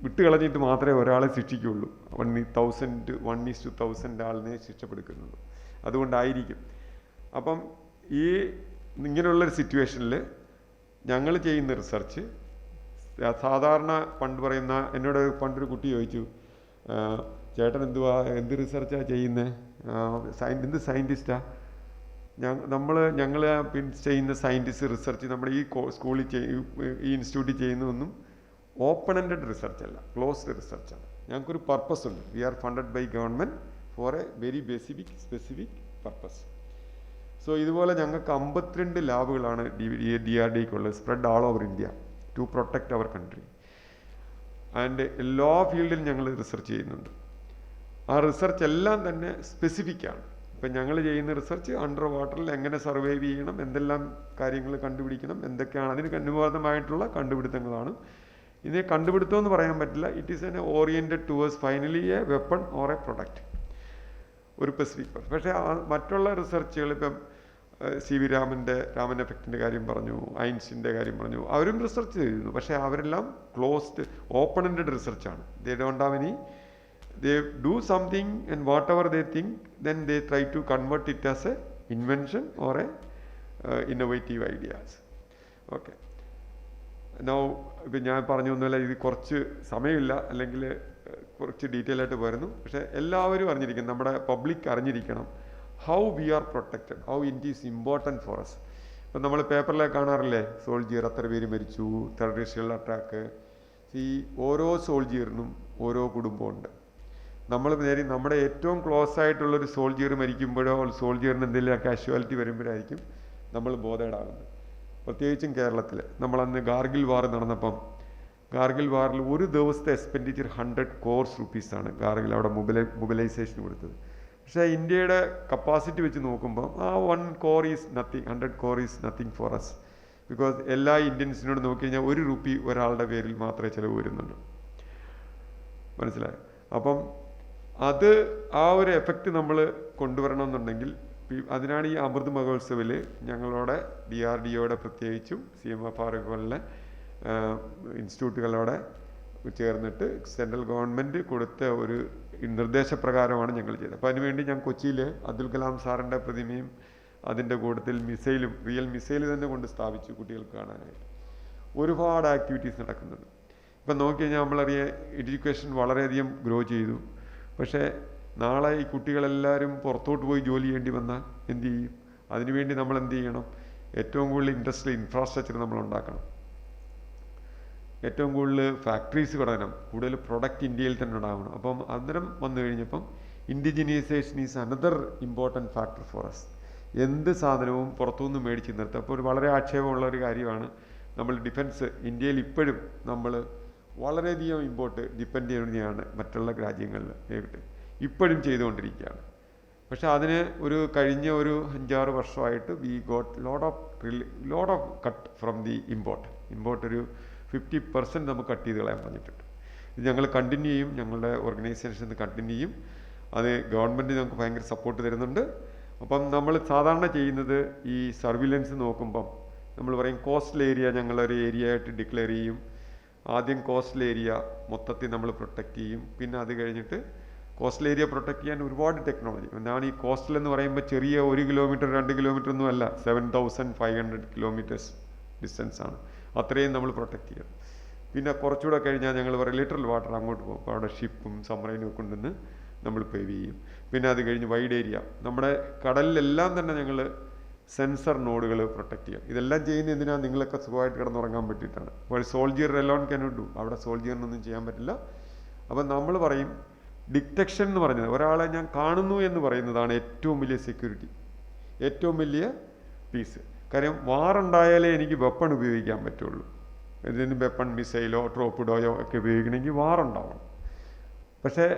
വിട്ടുകളഞ്ഞിട്ട് മാത്രമേ ഒരാളെ ശിക്ഷിക്കുകയുള്ളൂ. 1:1000 ആളിനെ ശിക്ഷപ്പെടുക്കുന്നുള്ളൂ. അതുകൊണ്ടായിരിക്കും. അപ്പം ഈ ഇങ്ങനെയുള്ളൊരു സിറ്റുവേഷനിൽ ഞങ്ങൾ ചെയ്യുന്ന റിസർച്ച് സാധാരണ പണ്ട് പറയുന്ന, എന്നോട് പണ്ടൊരു കുട്ടി ചോദിച്ചു, ചേട്ടൻ എന്ത് റിസർച്ചാണ് ചെയ്യുന്നത്, എന്ത് സയൻറ്റിസ്റ്റാണ്? ഞങ്ങൾ ചെയ്യുന്ന സയൻറ്റിസ്റ്റ് റിസർച്ച് നമ്മുടെ ഈ സ്കൂളിൽ ഈ ഇൻസ്റ്റിറ്റ്യൂട്ടിൽ ചെയ്യുന്നതൊന്നും ഓപ്പൺ എൻഡഡ് റിസർച്ച് അല്ല, ക്ലോസ്ഡ് റിസർച്ചാണ്. ഞങ്ങൾക്കൊരു പർപ്പസ് ഉണ്ട്. We are funded by government for a very specific purpose. So ഇതുപോലെ ഞങ്ങൾക്ക് 52 ലാബുകളാണ് DRDക്കുള്ളത്, spread all over India to protect our country. And എല്ലാ ഫീൽഡിലും ഞങ്ങൾ റിസർച്ച് ചെയ്യുന്നുണ്ട്. ആ റിസർച്ച് എല്ലാം തന്നെ സ്പെസിഫിക്കാണ്. ഇപ്പം ഞങ്ങൾ ചെയ്യുന്ന റിസർച്ച് അണ്ടർ വാട്ടറിൽ എങ്ങനെ സർവൈവ് ചെയ്യണം, എന്തെല്ലാം കാര്യങ്ങൾ കണ്ടുപിടിക്കണം, എന്തൊക്കെയാണ് അതിന് അനുബന്ധമായിട്ടുള്ള കണ്ടുപിടുത്തങ്ങളാണ്. ഇതിനെ കണ്ടുപിടുത്തം എന്ന് പറയാൻ പറ്റില്ല. It is N oriented towards finally A weapon or A product, ഒരു സ്പെസിഫിക്. പക്ഷേ മറ്റുള്ള റിസർച്ചുകൾ, ഇപ്പം CV രാമൻ എഫക്റ്റിൻ്റെ കാര്യം പറഞ്ഞു, ഐൻസിൻ്റെ കാര്യം പറഞ്ഞു, അവരും റിസർച്ച് ചെയ്യുന്നു. പക്ഷേ അവരെല്ലാം ക്ലോസ്ഡ് ഓപ്പൺ എൻഡഡ് റിസർച്ചാണ്. They don't have any, they do something and whatever they think, then they try to convert it as a invention or a innovative ideas. Okay, now ഇപ്പം ഞാൻ പറഞ്ഞു ഒന്നുമില്ല, ഇത് കുറച്ച് സമയമില്ല, അല്ലെങ്കിൽ കുറച്ച് ഡീറ്റെയിൽ ആയിട്ട് വരുന്നു. പക്ഷേ എല്ലാവരും അറിഞ്ഞിരിക്കണം, നമ്മുടെ പബ്ലിക് അറിഞ്ഞിരിക്കണം how we are protected, how it is important for us. ഇപ്പം നമ്മൾ പേപ്പറിലൊക്കെ കാണാറില്ലേ, സോൾജിയർ എത്ര പേര് മരിച്ചു, ടെററിസ്റ്റുകളുടെ അറ്റാക്ക്. ഈ ഓരോ സോൾജിയറിനും ഓരോ കുടുംബമുണ്ട്. നമ്മൾ നേരെ നമ്മുടെ ഏറ്റവും ക്ലോസ് ആയിട്ടുള്ളൊരു സോൾജിയർ മരിക്കുമ്പോഴോ സോൾജിയറിന് എന്തെങ്കിലും കാഷ്വാലിറ്റി വരുമ്പോഴായിരിക്കും നമ്മൾ ബോധേഡാകുന്നത്. പ്രത്യേകിച്ചും കേരളത്തിൽ നമ്മളന്ന് ഗാർഗിൽ വാർ നടന്നപ്പം, ഗാർഗിൽ വാറിൽ ഒരു ദിവസത്തെ എക്സ്പെൻഡിച്ചർ 100 crores rupees ഗാർഗിൽ അവിടെ മൊബിലൈസേഷൻ കൊടുത്തത്. പക്ഷേ ഇന്ത്യയുടെ കപ്പാസിറ്റി വെച്ച് നോക്കുമ്പോൾ ആ 1 crore is nothing, 100 crore is nothing for us. Because എല്ലാ ഇന്ത്യൻസിനോട് നോക്കിക്കഴിഞ്ഞാൽ 1 rupee ഒരാളുടെ പേരിൽ മാത്രമേ ചിലവ് വരുന്നുള്ളൂ. മനസ്സിലായോ? അപ്പം അത് ആ ഒരു എഫക്റ്റ് നമ്മൾ കൊണ്ടുവരണമെന്നുണ്ടെങ്കിൽ അതിനാണ് ഈ അമൃത് മഹോത്സവിൽ ഞങ്ങളോടെ DRDOയുടെ പ്രത്യേകിച്ചും CMFR പോലുള്ള ഇൻസ്റ്റിറ്റ്യൂട്ടുകളോടെ ചേർന്നിട്ട് സെൻട്രൽ ഗവൺമെൻറ് കൊടുത്ത ഒരു നിർദ്ദേശപ്രകാരമാണ് ഞങ്ങൾ ചെയ്തത്. അപ്പോൾ അതിനുവേണ്ടി ഞാൻ കൊച്ചിയിൽ അബ്ദുൽ കലാം സാറിൻ്റെ പ്രതിമയും അതിൻ്റെ കൂട്ടത്തിൽ മിസൈലും, റിയൽ മിസൈൽ തന്നെ കൊണ്ട് സ്ഥാപിച്ചു കുട്ടികൾക്ക് കാണാനായിട്ട്. ഒരുപാട് ആക്ടിവിറ്റീസ് നടക്കുന്നുണ്ട്. ഇപ്പം നോക്കിക്കഴിഞ്ഞാൽ നമ്മളറിയാം എഡ്യൂക്കേഷൻ വളരെയധികം ഗ്രോ ചെയ്തു. പക്ഷേ നാളെ ഈ കുട്ടികളെല്ലാവരും പുറത്തോട്ട് പോയി ജോലി ചെയ്യേണ്ടി വന്നാൽ എന്ത് ചെയ്യും? അതിനുവേണ്ടി നമ്മൾ എന്ത് ചെയ്യണം? ഏറ്റവും കൂടുതൽ ഇൻഡസ്ട്രിയൽ ഇൻഫ്രാസ്ട്രക്ചർ നമ്മൾ ഉണ്ടാക്കണം. ഏറ്റവും കൂടുതൽ ഫാക്ടറീസ് തുടങ്ങണം. കൂടുതൽ പ്രൊഡക്റ്റ് ഇന്ത്യയിൽ തന്നെ ഉണ്ടാകണം. അപ്പം അന്നേരം വന്നു കഴിഞ്ഞപ്പം indigenisation is another important factor for us. എന്ത് സാധനവും പുറത്തുനിന്ന് മേടിച്ച് നിർത്തുക. അപ്പോൾ ഒരു വളരെ ആക്ഷേപമുള്ള ഒരു കാര്യമാണ് നമ്മൾ ഡിഫൻസ് ഇന്ത്യയിൽ ഇപ്പോഴും നമ്മൾ വളരെയധികം ഡിപ്പെൻഡ് ചെയ്യുന്നതാണ് മറ്റുള്ള രാജ്യങ്ങളിൽ ഇപ്പോഴും ചെയ്തുകൊണ്ടിരിക്കുകയാണ്. പക്ഷേ അതിന് കഴിഞ്ഞ ഒരു 5-6 വർഷമായിട്ട് we got lot off cut from the import ഒരു 50% നമുക്ക് കട്ട് ചെയ്ത് കളയാൻ പറഞ്ഞിട്ടുണ്ട്. ഇത് ഞങ്ങൾ കണ്ടിന്യൂ ചെയ്യും. ഞങ്ങളുടെ ഓർഗനൈസേഷൻ കണ്ടിന്യൂ ചെയ്യും. അത് ഗവൺമെൻറ് നമുക്ക് ഭയങ്കര സപ്പോർട്ട് തരുന്നുണ്ട്. അപ്പം നമ്മൾ സാധാരണ ചെയ്യുന്നത് ഈ സർവിലൻസ് നോക്കുമ്പം നമ്മൾ പറയും കോസ്റ്റൽ ഏരിയ ഞങ്ങളൊരു ഏരിയ ആയിട്ട് ഡിക്ലെയർ ചെയ്യും. ആദ്യം കോസ്റ്റൽ ഏരിയ മൊത്തത്തിൽ നമ്മൾ പ്രൊട്ടക്റ്റ് ചെയ്യും. പിന്നെ അത് കഴിഞ്ഞിട്ട് കോസ്റ്റൽ ഏരിയ പ്രൊട്ടക്റ്റ് ചെയ്യാൻ ഒരുപാട് ടെക്നോളജി. എന്താണ് ഈ കോസ്റ്റൽ എന്ന് പറയുമ്പോൾ ചെറിയ 1 കിലോമീറ്റർ 2 കിലോമീറ്റർ ഒന്നും അല്ല, 7500 കിലോമീറ്റേഴ്സ് ഡിസ്റ്റൻസ് ആണ്. അത്രയും നമ്മൾ പ്രൊട്ടക്റ്റ് ചെയ്യണം. പിന്നെ കുറച്ചുകൂടെ കഴിഞ്ഞാൽ ഞങ്ങൾ പറയും ലിറ്ററൽ വാട്ടർ അങ്ങോട്ട് പോകും. അപ്പോൾ അവിടെ ഷിപ്പും സബ്മറൈനും ഒക്കെ ഉണ്ടെന്ന് നമ്മൾ പേവ് ചെയ്യും. പിന്നെ അത് കഴിഞ്ഞ് വൈഡ് ഏരിയ നമ്മുടെ കടലിലെല്ലാം തന്നെ ഞങ്ങൾ സെൻസർ നോഡുകൾ പ്രൊട്ടക്റ്റ് ചെയ്യും. ഇതെല്ലാം ചെയ്യുന്ന എന്തിനാണ്? നിങ്ങളൊക്കെ സുഖമായിട്ട് കിടന്നുറങ്ങാൻ പറ്റിയിട്ടാണ്. അപ്പോൾ സോൾജിയർ എലോൺ കനോട്ട് ഡു. അവിടെ സോൾജിയറിനൊന്നും ചെയ്യാൻ പറ്റില്ല. അപ്പം നമ്മൾ പറയും ഡിറ്റക്ഷൻ എന്ന് പറഞ്ഞത് ഒരാളെ ഞാൻ കാണുന്നു എന്ന് പറയുന്നതാണ് ഏറ്റവും വലിയ സെക്യൂരിറ്റി, ഏറ്റവും വലിയ പീസ്. കാര്യം വാറുണ്ടായാലേ എനിക്ക് വെപ്പൺ ഉപയോഗിക്കാൻ പറ്റുള്ളൂ. ഇതിന് വെപ്പൺ മിസൈലോ ട്രോപ്പിഡോയോ ഒക്കെ ഉപയോഗിക്കണമെങ്കിൽ വാറുണ്ടാവണം. പക്ഷേ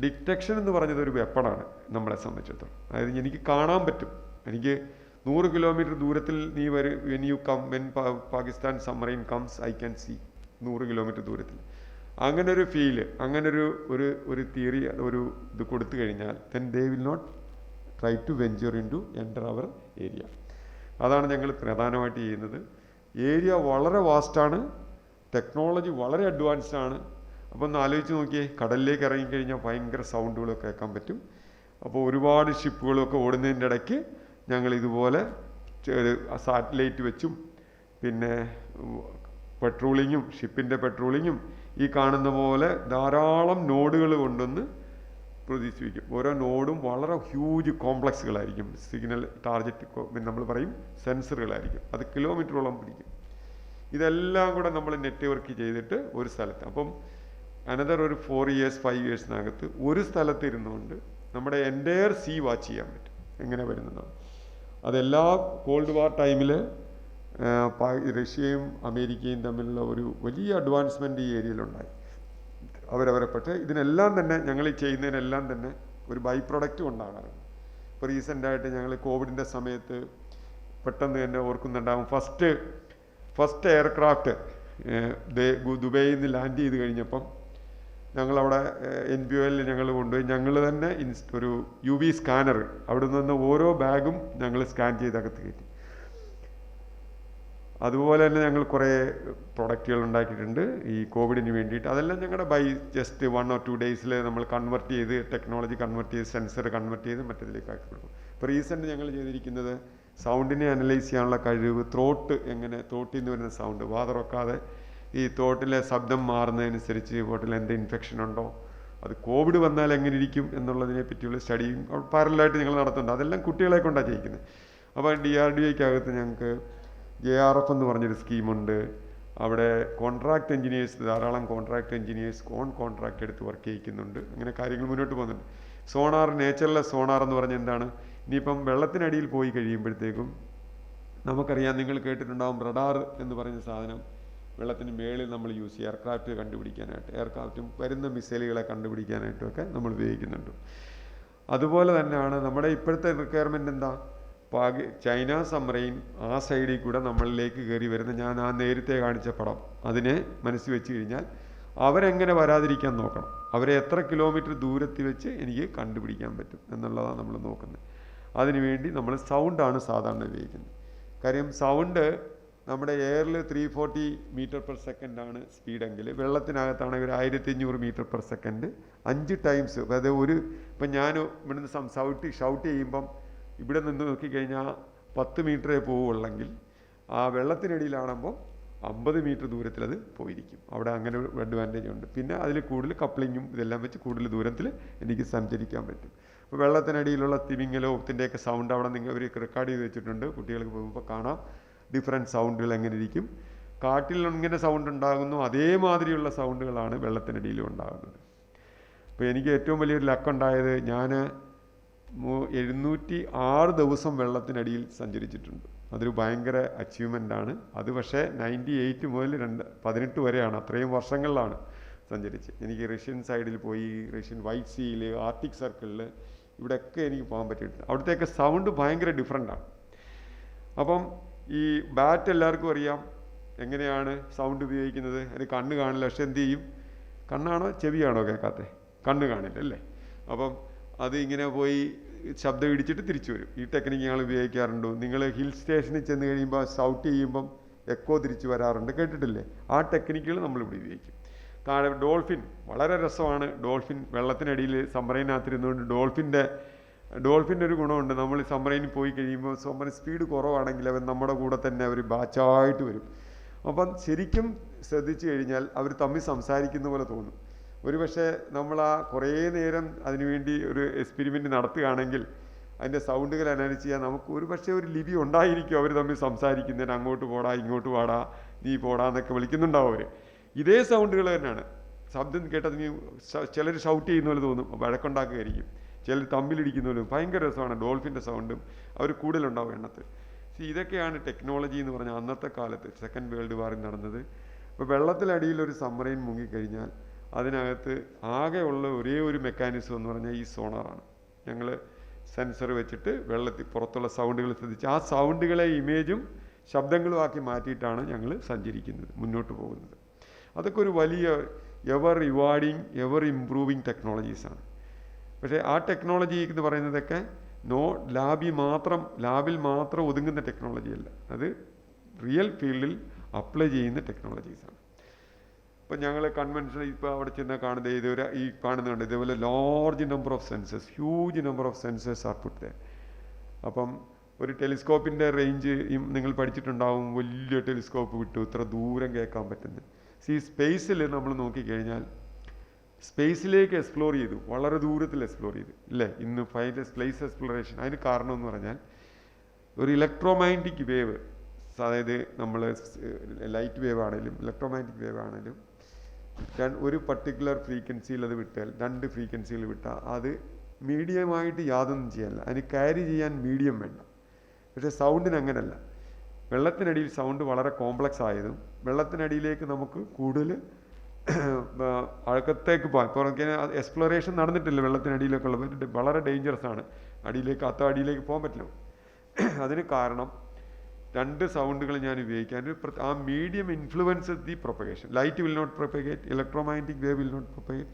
ഡിറ്റക്ഷൻ എന്ന് പറഞ്ഞത് ഒരു വെപ്പണാണ് നമ്മളെ സംബന്ധിച്ചിടത്തോളം. അതായത് എനിക്ക് കാണാൻ പറ്റും. എനിക്ക് 100 കിലോമീറ്റർ ദൂരത്തിൽ നീ when you come when Pakistan submarine comes I can see 100 kilometre ദൂരത്തിൽ. അങ്ങനൊരു ഫീല്, അങ്ങനൊരു തിയറി ഇത് കൊടുത്തു കഴിഞ്ഞാൽ then they will not try to venture into enter our area. അതാണ് ഞങ്ങൾ പ്രധാനമായിട്ട് ചെയ്യുന്നത്. ഏരിയ വളരെ വാസ്റ്റാണ്, ടെക്നോളജി വളരെ അഡ്വാൻസ്ഡ് ആണ്. അപ്പോൾ ഒന്ന് ആലോചിച്ച് നോക്കിയേ, കടലിലേക്ക് ഇറങ്ങിക്കഴിഞ്ഞാൽ ഭയങ്കര സൗണ്ടുകളൊക്കെ കേൾക്കാൻ പറ്റും. അപ്പോൾ ഒരുപാട് ഷിപ്പുകളൊക്കെ ഓടുന്നതിൻ്റെ ഇടയ്ക്ക് ഞങ്ങൾ ഇതുപോലെ സാറ്റലൈറ്റ് വെച്ചും പിന്നെ പെട്രോളിങ്ങും ഷിപ്പിൻ്റെ പെട്രോളിങ്ങും ഈ കാണുന്ന പോലെ ധാരാളം നോഡുകൾ കൊണ്ടുവന്ന് പ്രതീക്ഷിക്കും. ഓരോ നോഡും വളരെ ഹ്യൂജ് കോംപ്ലക്സുകളായിരിക്കും. സിഗ്നൽ ടാർഗറ്റ് നമ്മൾ പറയും സെൻസറുകളായിരിക്കും. അത് കിലോമീറ്ററോളം പിടിക്കും. ഇതെല്ലാം കൂടെ നമ്മൾ നെറ്റ്വർക്ക് ചെയ്തിട്ട് ഒരു സ്ഥലത്ത്, അപ്പം അനദർ ഒരു 4 years 5 yearsനകത്ത് ഒരു സ്ഥലത്ത് ഇരുന്നുകൊണ്ട് നമ്മുടെ എൻ്റയർ സീ വാച്ച് ചെയ്യാൻ പറ്റും. എങ്ങനെ വരുന്നതാണ് അതെല്ലാ കോൾഡ് വാർ ടൈമിൽ റഷ്യയും അമേരിക്കയും തമ്മിലുള്ള ഒരു വലിയ അഡ്വാൻസ്മെൻ്റ് ഈ ഏരിയയിലുണ്ടായി. അവരവരെ. പക്ഷേ ഇതിനെല്ലാം തന്നെ ഞങ്ങൾ ഈ ചെയ്യുന്നതിനെല്ലാം തന്നെ ഒരു ബൈ പ്രൊഡക്റ്റും ഉണ്ടാകാറുണ്ട്. ഇപ്പോൾ റീസെൻ്റായിട്ട് ഞങ്ങൾ കോവിഡിൻ്റെ സമയത്ത് പെട്ടെന്ന് തന്നെ ഓർക്കുന്നുണ്ടാകും, ഫസ്റ്റ് എയർക്രാഫ്റ്റ് ദുബൈയിൽ നിന്ന് ലാൻഡ് ചെയ്ത് കഴിഞ്ഞപ്പം ഞങ്ങളവിടെ NPOL ഞങ്ങൾ കൊണ്ടുപോയി ഞങ്ങൾ തന്നെ ഒരു UV സ്കാനർ അവിടെ നിന്ന് ഓരോ ബാഗും ഞങ്ങൾ സ്കാൻ ചെയ്ത് അകത്ത് കയറ്റി. അതുപോലെ തന്നെ ഞങ്ങൾ കുറേ പ്രൊഡക്റ്റുകൾ ഉണ്ടാക്കിയിട്ടുണ്ട് ഈ കോവിഡിന് വേണ്ടിയിട്ട്. അതെല്ലാം ഞങ്ങളുടെ ജസ്റ്റ് 1 or 2 days നമ്മൾ കൺവെർട്ട് ചെയ്ത് ടെക്നോളജി കൺവെർട്ട് ചെയ്ത് സെൻസർ കൺവെർട്ട് ചെയ്ത് മറ്റേതിലേക്ക് ആക്കി കൊടുക്കും. ഇപ്പോൾ റീസെൻ്റ് ഞങ്ങൾ ചെയ്തിരിക്കുന്നത് സൗണ്ടിനെ അനലൈസ് ചെയ്യാനുള്ള കഴിവ്, തോട്ടിൽ നിന്ന് വരുന്ന സൗണ്ട് വാതറക്കാതെ ഈ തോട്ടിലെ ശബ്ദം മാറുന്നതനുസരിച്ച് തോട്ടിൽ എന്ത് ഇൻഫെക്ഷൻ ഉണ്ടോ, അത് കോവിഡ് വന്നാൽ എങ്ങനെ ഇരിക്കും എന്നുള്ളതിനെ പറ്റിയുള്ള സ്റ്റഡിയും പാരലായിട്ട് ഞങ്ങൾ നടത്തുന്നുണ്ട്. അതെല്ലാം കുട്ടികളെ കൊണ്ടാണ് ചെയ്യിക്കുന്നത്. അപ്പോൾ DRDOയ്ക്കകത്ത് ഞങ്ങൾക്ക് JRF എന്ന് പറഞ്ഞൊരു സ്കീമുണ്ട്. അവിടെ കോൺട്രാക്ട് എഞ്ചിനീയേഴ്സ്, ധാരാളം കോൺട്രാക്ട് എഞ്ചിനീയേഴ്സ് കോൺട്രാക്ട് എടുത്ത് വർക്ക് ചെയ്യിക്കുന്നുണ്ട്. അങ്ങനെ കാര്യങ്ങൾ മുന്നോട്ട് പോകുന്നുണ്ട്. സോണാർ, നേച്ചുറൽ സോണാർ എന്ന് പറഞ്ഞാൽ എന്താണ്? ഇനിയിപ്പം വെള്ളത്തിനടിയിൽ പോയി കഴിയുമ്പോഴത്തേക്കും നമുക്കറിയാം, നിങ്ങൾ കേട്ടിട്ടുണ്ടാകും റഡാർ എന്ന് പറയുന്ന സാധനം വെള്ളത്തിന് മേളിൽ നമ്മൾ യൂസ് ചെയ്യുക എയർക്രാഫ്റ്റ് കണ്ടുപിടിക്കാനായിട്ട്, എയർക്രാഫ്റ്റും വരുന്ന മിസൈലുകളെ കണ്ടുപിടിക്കാനായിട്ടുമൊക്കെ നമ്മൾ ഉപയോഗിക്കുന്നുണ്ട്. അതുപോലെ തന്നെയാണ് നമ്മുടെ ഇപ്പോഴത്തെ റിക്വയർമെൻറ്റ് എന്താ? ചൈന സബ്മറൈൻ ആ സൈഡിൽ കൂടെ നമ്മളിലേക്ക് കയറി വരുന്ന, ഞാൻ ആ നേരത്തെ കാണിച്ച പടം അതിനെ മനസ്സിൽ വെച്ച് കഴിഞ്ഞാൽ അവരെങ്ങനെ വരാതിരിക്കാൻ നോക്കണം. അവരെ എത്ര കിലോമീറ്റർ ദൂരത്തിൽ വെച്ച് എനിക്ക് കണ്ടുപിടിക്കാൻ പറ്റും എന്നുള്ളതാണ് നമ്മൾ നോക്കുന്നത്. അതിനുവേണ്ടി നമ്മൾ സൗണ്ടാണ് സാധാരണ ഉപയോഗിക്കുന്നത്. കാര്യം സൗണ്ട് നമ്മുടെ എയറിൽ 340 meter/second ആണ് സ്പീഡെങ്കിൽ വെള്ളത്തിനകത്താണെങ്കിൽ 1500 meter/second 5 times. അതായത് ഇപ്പം ഞാൻ ഇവിടുന്ന് ഷൗട്ട് ചെയ്യുമ്പം ഇവിടെ നിന്ന് നോക്കിക്കഴിഞ്ഞാൽ 10 മീറ്ററേ പോവുള്ളെങ്കിൽ ആ വെള്ളത്തിനടിയിലാകുമ്പോൾ 50 മീറ്റർ ദൂരത്തിൽ അത് പോയിരിക്കും. അവിടെ അങ്ങനെ ഒരു അഡ്വാൻറ്റേജ് ഉണ്ട്. പിന്നെ അതിൽ കൂടുതൽ കപ്ലിങ്ങും ഇതെല്ലാം വെച്ച് കൂടുതൽ ദൂരത്തിൽ എനിക്ക് സഞ്ചരിക്കാൻ പറ്റും. അപ്പോൾ വെള്ളത്തിനടിയിലുള്ള തിമിംഗലത്തിൻ്റെയൊക്കെ സൗണ്ട് അവിടെ നിങ്ങൾ അവർ റെക്കോർഡ് ചെയ്ത് വെച്ചിട്ടുണ്ട്. കുട്ടികൾക്ക് പോകുമ്പോൾ കാണാം ഡിഫറെൻറ്റ് സൗണ്ടുകൾ എങ്ങനെ ഇരിക്കും. കാട്ടിൽ ഇങ്ങനെ സൗണ്ട് ഉണ്ടാകുന്നു അതേമാതിരിയുള്ള സൗണ്ടുകളാണ് വെള്ളത്തിനടിയിലും ഉണ്ടാകുന്നത്. അപ്പോൾ എനിക്ക് ഏറ്റവും വലിയൊരു ലക്കുണ്ടായത് ഞാൻ 706 ദിവസം വെള്ളത്തിനടിയിൽ സഞ്ചരിച്ചിട്ടുണ്ട്. അതൊരു ഭയങ്കര അച്ചീവ്മെൻ്റാണ്. അത് പക്ഷേ 98 മുതൽ 2018 വരെയാണ്. അത്രയും വർഷങ്ങളിലാണ് സഞ്ചരിച്ച്. എനിക്ക് റഷ്യൻ സൈഡിൽ പോയി, റഷ്യൻ വൈറ്റ് സീയിൽ, ആർട്ടിക് സർക്കിളിൽ, ഇവിടെയൊക്കെ എനിക്ക് പോകാൻ പറ്റിയിട്ടുണ്ട്. അവിടുത്തെയൊക്കെ സൗണ്ട് ഭയങ്കര ഡിഫറെൻ്റാണ്. അപ്പം ഈ ബാറ്റ് എല്ലാവർക്കും അറിയാം എങ്ങനെയാണ് സൗണ്ട് ഉപയോഗിക്കുന്നത്. അതിന് കണ്ണ് കാണില്ല. പക്ഷെ എന്ത് ചെയ്യും? കണ്ണാണോ ചെവിയാണോ കേൾക്കാത്തത്? കണ്ണ് കാണില്ല അല്ലേ? അപ്പം അത് ഇങ്ങനെ പോയി ശബ്ദം ഇടിച്ചിട്ട് തിരിച്ചു വരും. ഈ ടെക്നിക്ക് ഞങ്ങൾ ഉപയോഗിക്കാറുണ്ട്. നിങ്ങൾ ഹിൽ സ്റ്റേഷനിൽ ചെന്ന് കഴിയുമ്പോൾ ഷൗട്ട് ചെയ്യുമ്പം എക്കോ തിരിച്ചു വരാറുണ്ട്, കേട്ടിട്ടില്ലേ? ആ ടെക്നിക്കുകൾ നമ്മളിവിടെ ഉപയോഗിക്കും. താഴെ ഡോൾഫിൻ വളരെ രസമാണ്. ഡോൾഫിൻ വെള്ളത്തിനടിയിൽ സബ്മറൈനകത്തിരുന്നുകൊണ്ട് ഡോൾഫിൻ്റെ ഒരു ഗുണമുണ്ട്. നമ്മൾ സബ്മറൈനിൽ പോയി കഴിയുമ്പോൾ സബ്മറൈൻ സ്പീഡ് കുറവാണെങ്കിൽ അവൻ നമ്മുടെ കൂടെ തന്നെ അവർ ബാച്ചായിട്ട് വരും. അപ്പം ശരിക്കും ശ്രദ്ധിച്ചു കഴിഞ്ഞാൽ അവർ തമ്മിൽ സംസാരിക്കുന്ന പോലെ തോന്നും. ഒരു പക്ഷേ നമ്മൾ ആ കുറേ നേരം അതിനുവേണ്ടി ഒരു എക്സ്പെരിമെൻ്റ് നടത്തുകയാണെങ്കിൽ അതിൻ്റെ സൗണ്ടുകൾ അനലൈസ് ചെയ്യാൻ നമുക്ക് ഒരു പക്ഷേ ഒരു ലിപി ഉണ്ടായിരിക്കും. അവർ തമ്മിൽ സംസാരിക്കുന്നതിന് അങ്ങോട്ട് പോടാ, ഇങ്ങോട്ട് പാടാ, നീ പോടാ എന്നൊക്കെ വിളിക്കുന്നുണ്ടാവും അവർ. ഇതേ സൗണ്ടുകൾ തന്നെയാണ്. ശബ്ദം കേട്ടത് നീ ചിലർ ഷൗട്ട് ചെയ്യുന്ന പോലെ തോന്നും, വഴക്കുണ്ടാക്കുകയായിരിക്കും. ചിലർ തമ്മിലിടിക്കുന്ന പോലും. ഭയങ്കര രസമാണ് ഡോൾഫിൻ്റെ സൗണ്ടും. അവർ കൂടുതലുണ്ടാവും എണ്ണത്തിൽ. ഇതൊക്കെയാണ് ടെക്നോളജി എന്ന് പറഞ്ഞാൽ അന്നത്തെ കാലത്ത് സെക്കൻഡ് വേൾഡ് വാറിൽ നടന്നത്. ഇപ്പോൾ വെള്ളത്തിലടിയിൽ ഒരു സബ്മറൈൻ മുങ്ങിക്കഴിഞ്ഞാൽ അതിനകത്ത് ആകെയുള്ള ഒരേ ഒരു മെക്കാനിസം എന്ന് പറഞ്ഞാൽ ഈ സോണാറാണ്. ഞങ്ങൾ സെൻസർ വെച്ചിട്ട് വെള്ളത്തിൽ പുറത്തുള്ള സൗണ്ടുകൾ ശ്രദ്ധിച്ച് ആ സൗണ്ടുകളെ ഇമേജും ശബ്ദങ്ങളും ആക്കി മാറ്റിയിട്ടാണ് ഞങ്ങൾ സഞ്ചരിക്കുന്നത്, മുന്നോട്ട് പോകുന്നത്. അതൊക്കെ ഒരു വലിയ എവർ റിവാർഡിങ്, എവർ ഇംപ്രൂവിങ് ടെക്നോളജീസാണ്. പക്ഷേ ആ ടെക്നോളജി എന്ന് പറയുന്നതൊക്കെ ലാബിൽ മാത്രം ഒതുങ്ങുന്ന ടെക്നോളജിയല്ല. അത് റിയൽ ഫീൽഡിൽ അപ്ലൈ ചെയ്യുന്ന ടെക്നോളജീസാണ്. ഇപ്പം ഞങ്ങൾ കൺവെൻഷൻ ഇപ്പോൾ അവിടെ ചെന്നാൽ കാണുന്നത് ഈ കാണുന്നുണ്ട് ഇതേപോലെ large number of sensors, huge number of sensors R puttu there. അപ്പം ഒരു ടെലിസ്കോപ്പിൻ്റെ റേഞ്ച് നിങ്ങൾ പഠിച്ചിട്ടുണ്ടാവും. വലിയ ടെലിസ്കോപ്പ് വിട്ടു ഇത്ര ദൂരം കേൾക്കാൻ പറ്റുന്നത്. സ്പേസിൽ നമ്മൾ നോക്കിക്കഴിഞ്ഞാൽ സ്പേസിലേക്ക് എക്സ്പ്ലോർ ചെയ്തു, വളരെ ദൂരത്തിൽ എക്സ്പ്ലോർ ചെയ്തു ഇല്ലേ? ഇന്ന് സ്പേസ് എക്സ്പ്ലോറേഷൻ അതിന് കാരണം എന്ന് പറഞ്ഞാൽ ഒരു ഇലക്ട്രോമാഗ്നറ്റിക് വേവ്, അതായത് നമ്മൾ ലൈറ്റ് വേവ് ആണെങ്കിലും ഇലക്ട്രോമാഗ്നറ്റിക് വേവ് ആണെങ്കിലും ഒരു പർട്ടിക്കുലർ ഫ്രീക്വൻസിയിൽ അത് വിട്ടാൽ, 2 ഫ്രീക്വൻസിയിൽ വിട്ടാൽ അത് മീഡിയമായിട്ട് യാതൊന്നും ചെയ്യാനില്ല. അതിന് ക്യാരി ചെയ്യാൻ മീഡിയം വേണ്ട. പക്ഷേ സൗണ്ടിന് അങ്ങനല്ല. വെള്ളത്തിനടിയിൽ സൗണ്ട് വളരെ കോംപ്ലക്സ് ആയതും വെള്ളത്തിനടിയിലേക്ക് നമുക്ക് കൂടുതൽ അകത്തേക്ക് പോകാൻ പുറകെ എക്സ്പ്ലോറേഷൻ നടന്നിട്ടില്ല. വെള്ളത്തിനടിയിലൊക്കെ ഉള്ള വളരെ ഡേഞ്ചറസ് ആണ്. അടിയിലേക്ക് പോകാൻ പറ്റില്ല. അതിന് കാരണം 2 സൗണ്ടുകൾ ഞാൻ ഉപയോഗിക്കാൻ. ആ medium influence the propagation. Light will not propagate, electromagnetic wave will not propagate,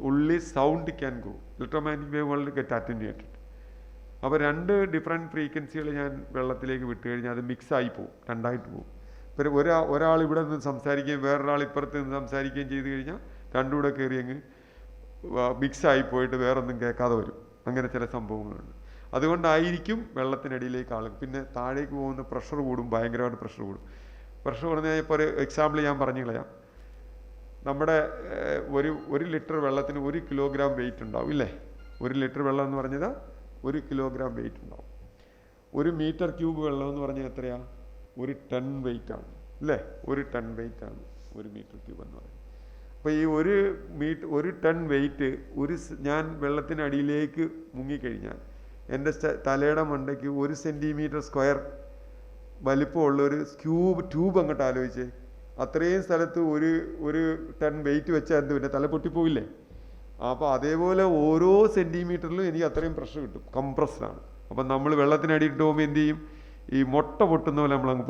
only sound can go. Electromagnetic wave will get attenuated. അപ്പോൾ 2 ഡിഫറെൻറ്റ് ഫ്രീക്വൻസികൾ ഞാൻ വെള്ളത്തിലേക്ക് വിട്ട് കഴിഞ്ഞാൽ അത് മിക്സായി പോകും, 2ആയിട്ട് പോകും. ഇപ്പോൾ ഒരാൾ ഇവിടെ നിന്ന് സംസാരിക്കുകയും വേറൊരാൾ ഇപ്പുറത്ത് നിന്ന് സംസാരിക്കുകയും ചെയ്ത് കഴിഞ്ഞാൽ 2 കൂടെ കയറി അങ്ങ് മിക്സായി പോയിട്ട് വേറൊന്നും കേൾക്കാതെ വരും. അങ്ങനെ ചില സംഭവങ്ങളുണ്ട്. അതുകൊണ്ടായിരിക്കും വെള്ളത്തിനടിയിലേക്ക് ആളുകൾ. പിന്നെ താഴേക്ക് പോകുന്ന പ്രഷർ കൂടും, ഭയങ്കരമായിട്ട് പ്രഷർ കൂടും. പ്രഷർ കൂടുന്ന ഇപ്പോൾ ഒരു എക്സാമ്പിൾ ഞാൻ പറഞ്ഞു കളയാം. നമ്മുടെ ഒരു ലിറ്റർ വെള്ളത്തിന് 1 കിലോഗ്രാം വെയിറ്റ് ഉണ്ടാവും ഇല്ലേ? 1 ലിറ്റർ വെള്ളം എന്ന് പറഞ്ഞത് 1 കിലോഗ്രാം വെയിറ്റ് ഉണ്ടാവും. 1 മീറ്റർ ക്യൂബ് വെള്ളം എന്ന് പറഞ്ഞാൽ എത്രയാണ്? 1 ടൺ വെയിറ്റ് ആണ് അല്ലേ? 1 ടൺ വെയിറ്റ് ആണ് 1 മീറ്റർ ക്യൂബ് എന്ന് പറയുന്നത്. അപ്പോൾ ഈ 1 ടൺ വെയിറ്റ് ഞാൻ വെള്ളത്തിനടിയിലേക്ക് മുങ്ങിക്കഴിഞ്ഞാൽ എൻ്റെ തലയുടെ മണ്ടയ്ക്ക് 1 സെൻറ്റിമീറ്റർ സ്ക്വയർ വലിപ്പമുള്ള ഒരു ട്യൂബ് അങ്ങോട്ട് ആലോചിച്ചേ. അത്രയും സ്ഥലത്ത് ഒരു ടൺ വെയിറ്റ് വെച്ചാൽ എന്ത് പിന്നെ തല പൊട്ടിപ്പോയില്ലേ? അപ്പോൾ അതേപോലെ ഓരോ സെൻറ്റിമീറ്ററിലും എനിക്ക് അത്രയും പ്രഷർ കിട്ടും, കംപ്രസ്ഡാണ്. അപ്പം നമ്മൾ വെള്ളത്തിനടിയിട്ട് പോകുമ്പോൾ എന്ത് ചെയ്യും? ഈ മുട്ട പൊട്ടുന്ന പോലെ നമ്മളങ്ങ്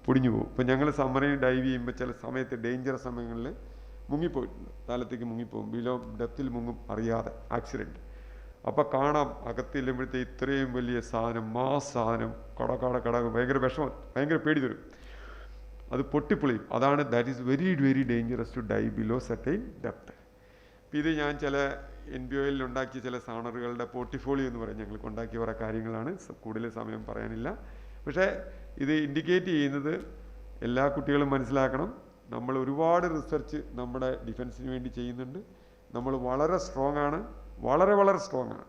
പൊടിഞ്ഞു പോകും. ഇപ്പം ഞങ്ങൾ സമ്മറിന് ഡൈവ് ചെയ്യുമ്പോൾ ചില സമയത്ത് ഡേഞ്ചറസ് സമയങ്ങളിൽ മുങ്ങിപ്പോയിട്ടുണ്ട്. താലത്തേക്ക് മുങ്ങിപ്പോകും, ബിലോ ഡെപ്തിൽ മുങ്ങും അറിയാതെ, ആക്സിഡൻറ്റ്. അപ്പോൾ കാണാം അകത്തില്ലുമ്പോഴത്തെ ഇത്രയും വലിയ സാധനം, സാധനം കട ഭയങ്കര വിഷമം, ഭയങ്കര പേടി തരും. അത് പൊട്ടിപ്പൊളിയും. അതാണ് that is very very dangerous to dive below certain depth. ഇത് ഞാൻ ചില NPOL ഉണ്ടാക്കിയ ചില സാണറുകളുടെ പോർട്ടിഫോളിയോ എന്ന് പറയും. ഞങ്ങൾക്ക് ഉണ്ടാക്കിയ കുറേ കാര്യങ്ങളാണ്, കൂടുതൽ സമയം പറയാനില്ല. പക്ഷേ ഇത് ഇൻഡിക്കേറ്റ് ചെയ്യുന്നത് എല്ലാ കുട്ടികളും മനസ്സിലാക്കണം, നമ്മൾ ഒരുപാട് റിസർച്ച് നമ്മുടെ ഡിഫൻസിന് വേണ്ടി ചെയ്യുന്നുണ്ട്. നമ്മൾ വളരെ സ്ട്രോങ് ആണ്, വളരെ വളരെ സ്ട്രോങ് ആണ്.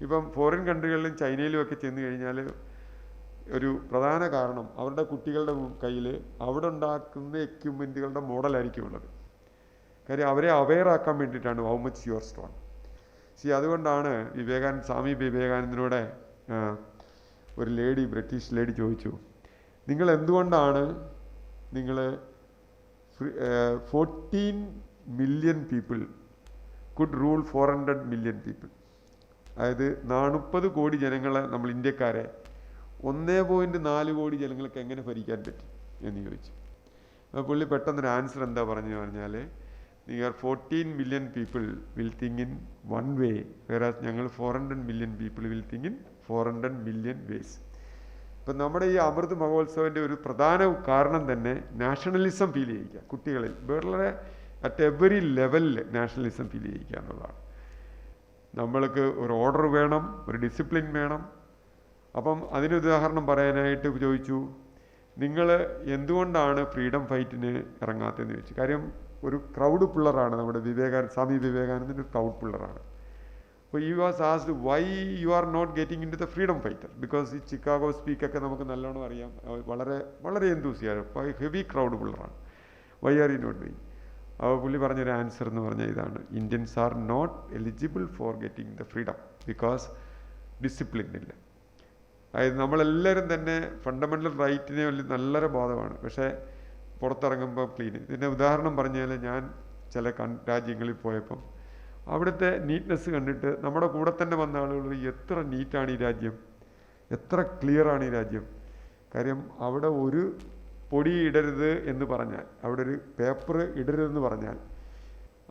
ഇപ്പം ഫോറിൻ കൺട്രികളിലും ചൈനയിലും ഒക്കെ ചെന്ന് കഴിഞ്ഞാൽ ഒരു പ്രധാന കാരണം അവരുടെ കുട്ടികളുടെ കയ്യിൽ അവിടെ ഉണ്ടാക്കുന്ന എക്യുപ്മെൻറ്റുകളുടെ മോഡലായിരിക്കും ഉള്ളത്. കാര്യം അവരെ അവെയറാക്കാൻ വേണ്ടിയിട്ടാണ് how much you are strong. അതുകൊണ്ടാണ് സ്വാമി വിവേകാനന്ദനോടെ ഒരു ബ്രിട്ടീഷ് ലേഡി ചോദിച്ചു, നിങ്ങൾ എന്തുകൊണ്ടാണ് നിങ്ങൾ 14 million people could rule 400 million people, അതായത് 40 കോടി ജനങ്ങളെ, നമ്മൾ ഇന്ത്യക്കാരെ 1.4 കോടി ജനങ്ങൾക്ക് എങ്ങനെ ഭരിക്കാൻ പറ്റും എന്ന് ചോദിച്ചു. അപ്പോൾ പുള്ളി പെട്ടെന്നൊരു ആൻസർ എന്താ പറഞ്ഞാൽ, നിങ്ങൾ 14 million people will think in one way, whereas ഞങ്ങൾ 400 million people will think in 400 million ways. ഇപ്പം നമ്മുടെ ഈ അമൃത് മഹോത്സവിൻ്റെ ഒരു പ്രധാന കാരണം തന്നെ നാഷണലിസം ഫീൽ ചെയ്യിക്കുക കുട്ടികളിൽ, വളരെ അറ്റ് എവറി ലെവലിൽ നാഷണലിസം ഫീൽ ചെയ്യിക്കുക എന്നുള്ളതാണ്. നമ്മൾക്ക് ഒരു ഓർഡർ വേണം, ഒരു ഡിസിപ്ലിൻ വേണം. അപ്പം അതിന് ഉദാഹരണം പറയാനായിട്ട് ചോദിച്ചു, നിങ്ങൾ എന്തുകൊണ്ടാണ് ഫ്രീഡം ഫൈറ്റിന് ഇറങ്ങാത്തതെന്ന് ചോദിച്ചു. കാര്യം ഒരു ക്രൗഡ് പിള്ളറാണ് നമ്മുടെ സ്വാമി വിവേകാനന്ദൻ്റെ ഒരു ക്രൗഡ് പിള്ളറാണ്. അപ്പോൾ he was asked why you are not getting into the freedom fighter, because ഈ ചിക്കാഗോ സ്പീക്കൊക്കെ നമുക്ക് നല്ലോണം അറിയാം, വളരെ വളരെ എന്തൂസിയാസം, ഹെവി ക്രൗഡ് പിള്ളറാണ്. Why are you not doing? അപ്പോൾ പുള്ളി പറഞ്ഞൊരു ആൻസർ എന്ന് പറഞ്ഞാൽ ഇതാണ്, Indians are not eligible for getting the freedom because discipline ഇല്ല. അതായത് നമ്മളെല്ലാവരും തന്നെ ഫണ്ടമെൻ്റൽ റൈറ്റിനെ വലിയ നല്ലൊരു ബോധമാണ്, പക്ഷേ പുറത്തിറങ്ങുമ്പോൾ ക്ലീൻ. ഇതിൻ്റെ ഉദാഹരണം പറഞ്ഞാൽ, ഞാൻ ചില രാജ്യങ്ങളിൽ പോയപ്പം അവിടുത്തെ നീറ്റ്നെസ് കണ്ടിട്ട് നമ്മുടെ കൂടെ തന്നെ വന്ന ആളുകൾ എത്ര നീറ്റാണ് ഈ രാജ്യം, എത്ര ക്ലിയറാണ് ഈ രാജ്യം. കാര്യം അവിടെ ഒരു പൊടി ഇടരുത് എന്ന് പറഞ്ഞാൽ, അവിടെ ഒരു പേപ്പർ ഇടരുതെന്ന് പറഞ്ഞാൽ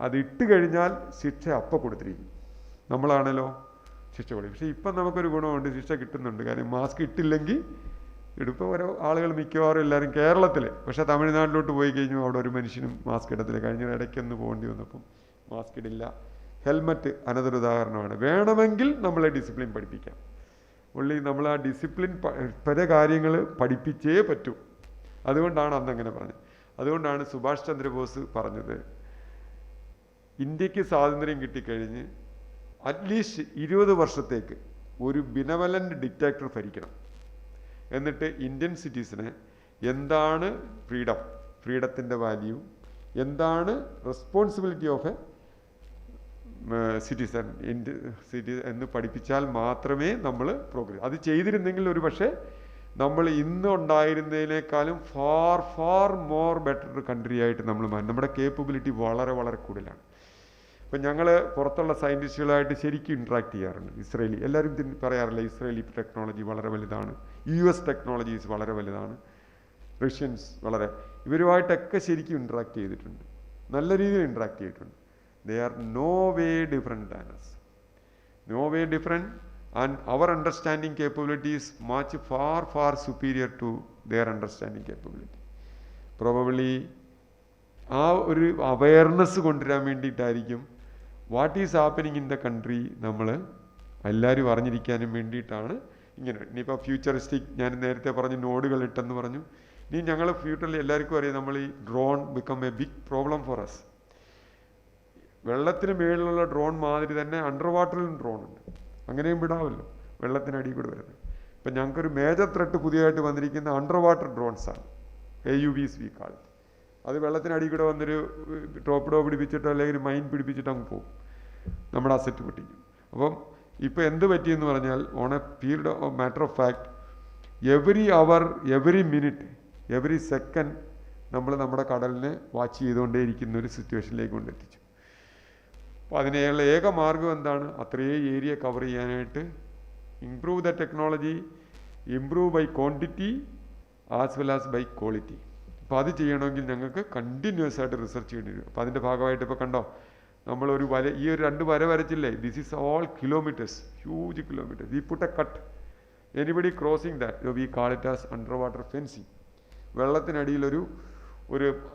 അത് ഇട്ട് കഴിഞ്ഞാൽ ശിക്ഷ അപ്പം കൊടുത്തിരിക്കും. നമ്മളാണല്ലോ ശിക്ഷ കൊടുക്കും. പക്ഷേ ഇപ്പം നമുക്കൊരു ഗുണമുണ്ട്, ശിക്ഷ കിട്ടുന്നുണ്ട്. കാര്യം മാസ്ക് ഇട്ടില്ലെങ്കിൽ ഇപ്പോൾ ഓരോ ആളുകൾ മിക്കവാറും എല്ലാവരും കേരളത്തിൽ, പക്ഷേ തമിഴ്നാട്ടിലോട്ട് പോയി കഴിഞ്ഞു അവിടെ ഒരു മനുഷ്യനും മാസ്ക് ഇടത്തില്ല. കഴിഞ്ഞ ഇടയ്ക്കൊന്ന് പോകേണ്ടി വന്നപ്പം മാസ്ക് ഇടില്ല. ഹെൽമറ്റ് അനതൊരു ഉദാഹരണമാണ്. വേണമെങ്കിൽ നമ്മളെ ഡിസിപ്ലിൻ പഠിപ്പിക്കാം. ഉള്ളി നമ്മൾ ആ ഡിസിപ്ലിൻ പല കാര്യങ്ങൾ പഠിപ്പിച്ചേ പറ്റൂ. അതുകൊണ്ടാണ് അന്നങ്ങനെ പറഞ്ഞത്. അതുകൊണ്ടാണ് സുഭാഷ് ചന്ദ്രബോസ് പറഞ്ഞത്, ഇന്ത്യക്ക് സ്വാതന്ത്ര്യം കിട്ടിക്കഴിഞ്ഞ് അറ്റ്ലീസ്റ്റ് 20 വർഷത്തേക്ക് ഒരു ബിനവലൻ്റ് ഡിക്റ്റാറ്റർ ഭരിക്കണം. എന്നിട്ട് ഇന്ത്യൻ സിറ്റീസിനെ എന്താണ് ഫ്രീഡത്തിൻ്റെ വാല്യൂ, എന്താണ് റെസ്പോൺസിബിലിറ്റി ഓഫ് എ സിറ്റിസൺ എന്ന് പഠിപ്പിച്ചാൽ മാത്രമേ നമ്മൾ പ്രോഗ്രസ്. അത് ചെയ്തിരുന്നെങ്കിൽ ഒരു പക്ഷേ നമ്മൾ ഇന്ന് ഉണ്ടായിരുന്നതിനേക്കാളും far far more better country ആയിട്ട് നമ്മൾ മാറും. നമ്മുടെ കേപ്പബിലിറ്റി വളരെ വളരെ കൂടുതലാണ്. ഇപ്പം ഞങ്ങൾ പുറത്തുള്ള സയൻറ്റിസ്റ്റുകളായിട്ട് ശരിക്കും ഇൻട്രാക്ട് ചെയ്യാറുണ്ട്. എല്ലാവരും പറയാറില്ല ഇസ്രയേലി ടെക്നോളജി വളരെ വലുതാണ്, US ടെക്നോളജീസ് വളരെ വലുതാണ്, റഷ്യൻസ് ഇവരുമായിട്ടൊക്കെ ശരിക്കും ഇൻട്രാക്ട് ചെയ്തിട്ടുണ്ട്, നല്ല രീതിയിൽ ഇൻട്രാക്ട് ചെയ്തിട്ടുണ്ട്. They are no way different than us. No way different, and our understanding capability is much far superior to their understanding capability. Probably ആ ഒരു അവയർനെസ് കൊണ്ടുവരാൻ വേണ്ടിയിട്ടായിരിക്കും what is happening in the country നമ്മൾ എല്ലാവരും അറിഞ്ഞിരിക്കാനും വേണ്ടിയിട്ടാണ് ഇങ്ങനെ. ഇനിയിപ്പോൾ ഫ്യൂച്ചറിസ്റ്റിക്, ഞാൻ നേരത്തെ പറഞ്ഞു നോഡുകൾ ഇട്ടെന്ന് പറഞ്ഞു. ഇനി ഞങ്ങൾ ഫ്യൂച്ചറിൽ എല്ലാവർക്കും അറിയാം, നമ്മൾ ഈ drone become a big problem for us. വെള്ളത്തിന് മേളിലുള്ള ഡ്രോൺ മാതിരി തന്നെ അണ്ടർ വാട്ടറിലും ഡ്രോൺ ഉണ്ട്. അങ്ങനെയും വിടാമല്ലോ, വെള്ളത്തിനടിയിൽ കൂടെ വരുന്നത്. ഇപ്പം ഞങ്ങൾക്കൊരു മേജർ ത്രെട്ട് പുതിയതായിട്ട് വന്നിരിക്കുന്ന അണ്ടർ വാട്ടർ ഡ്രോൺസാണ്, AUVs വി കാൾ. അത് വെള്ളത്തിനടിയിൽ കൂടെ വന്നൊരു ടോപ്പിഡോ പിടിപ്പിച്ചിട്ടോ അല്ലെങ്കിൽ മൈൻ പിടിപ്പിച്ചിട്ട് അങ്ങ് പോകും, നമ്മുടെ അസറ്റ് പൊട്ടിക്കും. അപ്പം ഇപ്പോൾ എന്ത് പറ്റിയെന്ന് പറഞ്ഞാൽ, on a period of matter of fact, every hour, every minute, every second നമ്മൾ നമ്മുടെ കടലിനെ വാച്ച് ചെയ്തുകൊണ്ടേയിരിക്കുന്ന ഒരു സിറ്റുവേഷനിലേക്ക് കൊണ്ടെത്തിച്ചു. അപ്പോൾ അതിനുള്ള ഏക മാർഗം എന്താണ്? അത്രയും ഏരിയ കവർ ചെയ്യാനായിട്ട് improve the technology, improve by quantity as well as by quality. അപ്പോൾ അത് ചെയ്യണമെങ്കിൽ ഞങ്ങൾക്ക് കണ്ടിന്യൂസ് ആയിട്ട് റിസർച്ച് ചെയ്യേണ്ടി വരും. അപ്പോൾ അതിൻ്റെ ഭാഗമായിട്ട് ഇപ്പോൾ കണ്ടോ, നമ്മളൊരു ഈ ഒരു 2 വര വരച്ചില്ലേ, this is all kilometres, huge kilometres. We put a cut, anybody crossing that we call it as under water fencing. വെള്ളത്തിനടിയിലൊരു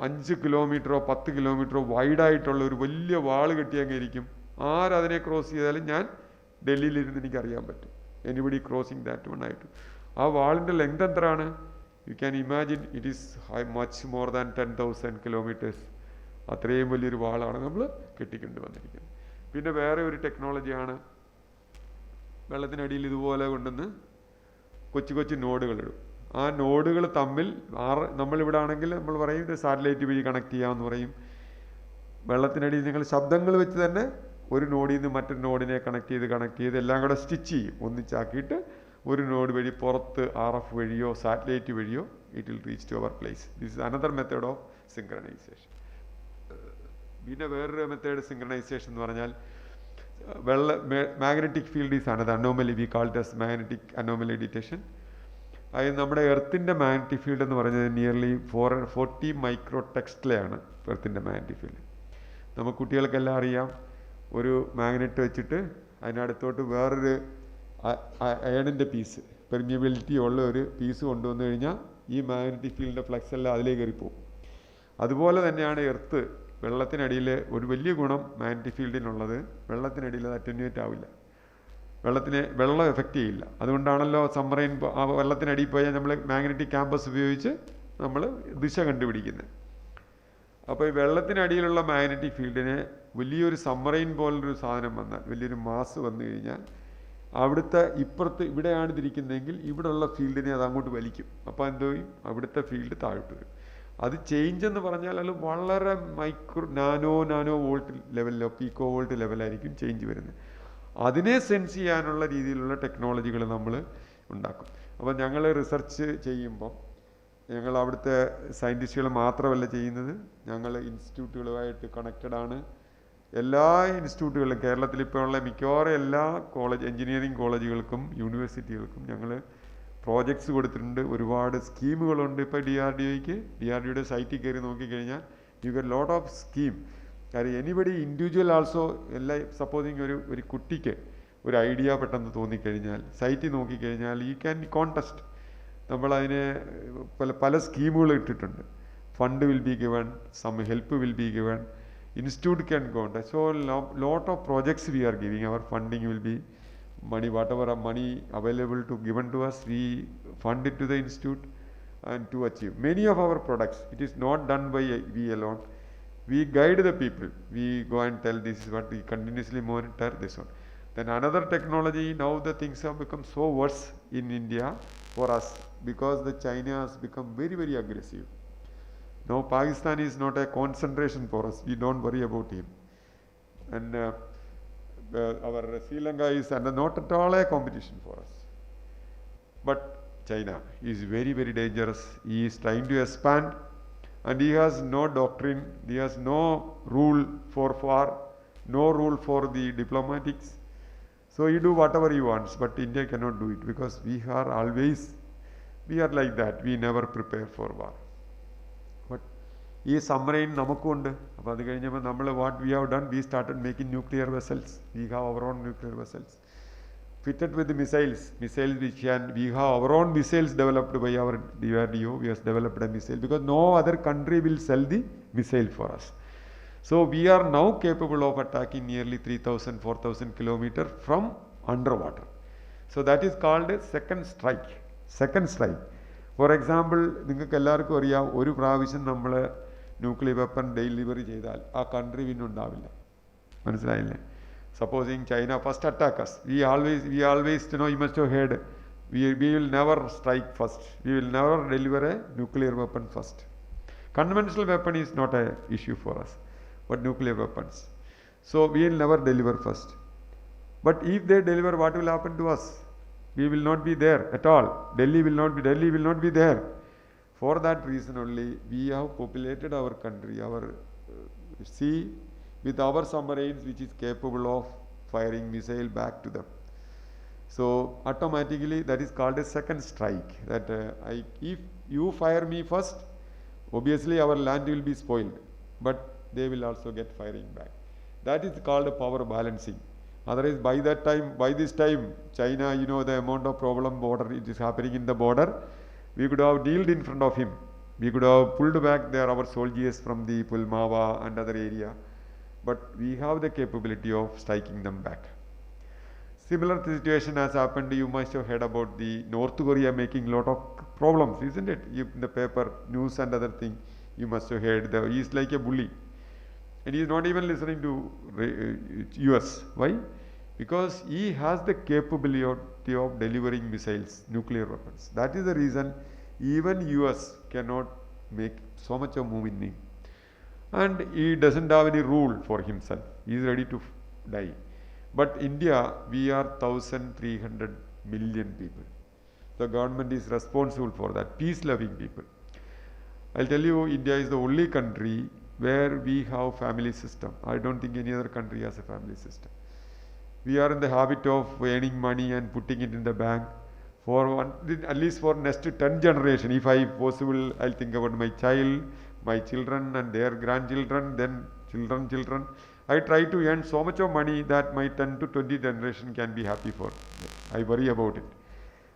5 കിലോമീറ്ററോ 10 കിലോമീറ്ററോ വൈഡായിട്ടുള്ള ഒരു വലിയ വാൾ കെട്ടിയങ്ങിരിക്കും. ആരതിനെ ക്രോസ് ചെയ്താലും ഞാൻ ഡൽഹിയിലിരുന്ന് എനിക്കറിയാൻ പറ്റും, എനിബഡി ക്രോസിങ് ദാറ്റ് വൺ ആയിട്ട്. ആ വാളിൻ്റെ ലെങ്ത് എത്രയാണ്? You can imagine it is much more than 10,000 kilometres. അത്രയും വലിയൊരു വാളാണ് നമ്മൾ കെട്ടിക്കൊണ്ട് വന്നിരിക്കുന്നത്. പിന്നെ വേറെ ഒരു ടെക്നോളജിയാണ് വെള്ളത്തിനടിയിൽ ഇതുപോലെ കൊണ്ടുവന്ന് കൊച്ചു കൊച്ചു നോഡുകളിടും. ആ നോഡുകൾ തമ്മിൽ നമ്മളിവിടെ ആണെങ്കിൽ നമ്മൾ പറയും ഇത് സാറ്റലൈറ്റ് വഴി കണക്ട് ചെയ്യാമെന്ന് പറയും. വെള്ളത്തിനടിയിൽ നിങ്ങൾ ശബ്ദങ്ങൾ വെച്ച് തന്നെ ഒരു നോഡിൽ നിന്ന് മറ്റൊരു നോഡിനെ കണക്ട് ചെയ്ത് എല്ലാം കൂടെ സ്റ്റിച്ച് ചെയ്യും, ഒന്നിച്ചാക്കിയിട്ട് ഒരു നോഡ് വഴി പുറത്ത് RF വഴിയോ സാറ്റലൈറ്റ് വഴിയോ it will reach to our place. This is another method of synchronisation. പിന്നെ വേറൊരു മെത്തേഡ് സിങ്ക്രണൈസേഷൻ എന്ന് പറഞ്ഞാൽ magnetic field is another anomaly. We call it as magnetic anomaly detection. അതായത് നമ്മുടെ എർത്തിൻ്റെ മാഗ്നറ്റിക് ഫീൽഡ് എന്ന് പറഞ്ഞത് നിയർലി 40 മൈക്രോ ടെക്സ്റ്റിലെയാണ് എർത്തിൻ്റെ മാഗ്നറ്റിക് ഫീൽഡ്. നമുക്ക് കുട്ടികൾക്കെല്ലാം അറിയാം, ഒരു മാഗ്നറ്റ് വെച്ചിട്ട് അതിനടുത്തോട്ട് വേറൊരു അയണിൻ്റെ പീസ്, പെർമിയബിലിറ്റി ഉള്ള ഒരു പീസ് കൊണ്ടുവന്നു കഴിഞ്ഞാൽ ഈ മാഗ്നറ്റിക് ഫീൽഡിൻ്റെ ഫ്ലക്സ് എല്ലാം അതിലേക്ക് കയറിപ്പോവും. അതുപോലെ തന്നെയാണ് എർത്ത്. വെള്ളത്തിനടിയിൽ ഒരു വലിയ ഗുണം മാഗ്നറ്റിക് ഫീൽഡിനുള്ളത്, വെള്ളത്തിനടിയിൽ അത് അറ്റന്യൂറ്റ് ആവില്ല, വെള്ളം എഫക്റ്റ് ചെയ്യില്ല. അതുകൊണ്ടാണല്ലോ സബ്മറൈൻ വെള്ളത്തിനടിയിൽ പോയാൽ നമ്മൾ മാഗ്നറ്റിക് ക്യാമ്പസ് ഉപയോഗിച്ച് നമ്മൾ ദിശ കണ്ടുപിടിക്കുന്നത്. അപ്പോൾ ഈ വെള്ളത്തിനടിയിലുള്ള മാഗ്നറ്റിക് ഫീൽഡിനെ വലിയൊരു സബ്മറൈൻ പോലൊരു സാധനം വന്നാൽ, വലിയൊരു മാസ് വന്നു കഴിഞ്ഞാൽ അവിടുത്തെ ഇവിടെയാണ് ഇതിരിക്കുന്നതെങ്കിൽ ഇവിടെയുള്ള ഫീൽഡിനെ അത് അങ്ങോട്ട് വലിക്കും. അപ്പോൾ എന്തോ ചെയ്യും, അവിടുത്തെ ഫീൽഡ് താഴോട്ട് വരും. അത് ചേഞ്ച് എന്ന് പറഞ്ഞാൽ അത് വളരെ നാനോ വോൾട്ട് ലെവലിലോ പീക്കോ വോൾട്ട് ലെവലായിരിക്കും ചേഞ്ച് വരുന്നത്. അതിനെ സെൻസ് ചെയ്യാനുള്ള രീതിയിലുള്ള ടെക്നോളജികൾ നമ്മൾ ഉണ്ടാക്കും. അപ്പോൾ ഞങ്ങൾ റിസർച്ച് ചെയ്യുമ്പം ഞങ്ങൾ അവിടുത്തെ സയൻറ്റിസ്റ്റുകൾ മാത്രമല്ല ചെയ്യുന്നത്, ഞങ്ങൾ ഇൻസ്റ്റിറ്റ്യൂട്ടുകളുമായിട്ട് കണക്റ്റഡാണ്. എല്ലാ ഇൻസ്റ്റിറ്റ്യൂട്ടുകളിലും കേരളത്തിൽ ഇപ്പോൾ ഉള്ള മിക്കവാറും എല്ലാ എഞ്ചിനീയറിംഗ് കോളേജുകൾക്കും യൂണിവേഴ്സിറ്റികൾക്കും ഞങ്ങൾ പ്രോജക്ട്സ് കൊടുത്തിട്ടുണ്ട്. ഒരുപാട് സ്കീമുകളുണ്ട്. ഇപ്പോൾ DRDOയുടെ സൈറ്റിൽ കയറി നോക്കിക്കഴിഞ്ഞാൽ you get lot of scheme. കാര്യം എനിബഡി ഇൻഡിവിജ്വൽ ആൾസോ സപ്പോസിങ് ഒരു കുട്ടിക്ക് ഒരു ഐഡിയ പെട്ടെന്ന് തോന്നിക്കഴിഞ്ഞാൽ സൈറ്റിൽ നോക്കിക്കഴിഞ്ഞാൽ യു ക്യാൻ കോൺടെസ്റ്റ്. നമ്മളതിന് പല സ്കീമുകൾ ഇട്ടിട്ടുണ്ട്. Fund will be given, some help will be given, institute can contest. So lot of projects we are giving. അവർ funding will be money, whatever money available to given to us, we fund it to the institute and to achieve many of our products. It is not done by we alone. We guide the people. We go and tell this is what we continuously monitor this one. Then another technology, now the things have become so worse in India for us because the China has become very, very aggressive. Now Pakistan is not a concentration for us. We don't worry about him. And our Sri Lanka is not at all a competition for us. But China is very, very dangerous. He is trying to expand and he has no doctrine, he has no rule for war, no rule for the diplomatics. So he do whatever he wants, but India cannot do it because we are like that. We never prepare for war. But ഈ സബ്മറൈൻ നമുക്കുണ്ട്. അപ്പോൾ അത് കഴിഞ്ഞപ്പോൾ നമ്മൾ what we have done, we started making nuclear vessels. We have our own nuclear vessels fitted with missiles which we have our own missiles developed by our DRDO. We have developed a missile because no other country will sell the missile for us. So we are now capable of attacking nearly 3,000-4,000 kilometers from underwater. So that is called a second strike. For example, നിങ്ങൾക്ക് എല്ലാവർക്കും അറിയാം, ഒരു പ്രാവശ്യം നമ്മൾ ന്യൂക്ലിയർ വെപ്പൺ ഡെലിവറി ചെയ്താൽ ആ കൺട്രി പിന്നെ ഉണ്ടാവില്ല. മനസ്സിലായില്ലേ? Supposing China first attack us, we always you must have heard, we will never strike first. We will never deliver a nuclear weapon first. Conventional weapon is not a issue for us, but nuclear weapons. So we will never deliver first. But if they deliver, what will happen to us? We will not be there at all. Delhi will not be there. For that reason only, we have populated our country, our sea, with our submarines which is capable of firing missile back to them. So automatically that is called a second strike. That if you fire me first, obviously our land will be spoiled, but they will also get firing back. That is called power balancing. Otherwise by this time China, the amount of problem border it is happening in the border, we could have kneeled in front of him. We could have pulled back our soldiers from the Pulwama and other area. But we have the capability of striking them back. Similar situation has happened. You must have heard about the North Korea making lot of problems, isn't it? In the paper, news and other thing, you must have heard. He is like a bully. And he is not even listening to US. Why? Because he has the capability of delivering missiles, nuclear weapons. That is the reason even US cannot make so much of move in him. And he doesn't have any rule for himself. He is ready to die. But India, we are 1,300 million people. The government is responsible for that, peace-loving people. I'll tell you, India is the only country where we have family system. I don't think any other country has a family system. We are in the habit of earning money and putting it in the bank for one, at least for next 10 generation. If I possible, I'll think about my child, my children and their grandchildren, then children. I try to earn so much of money that my 10 to 20 generation can be happy for. I worry about it.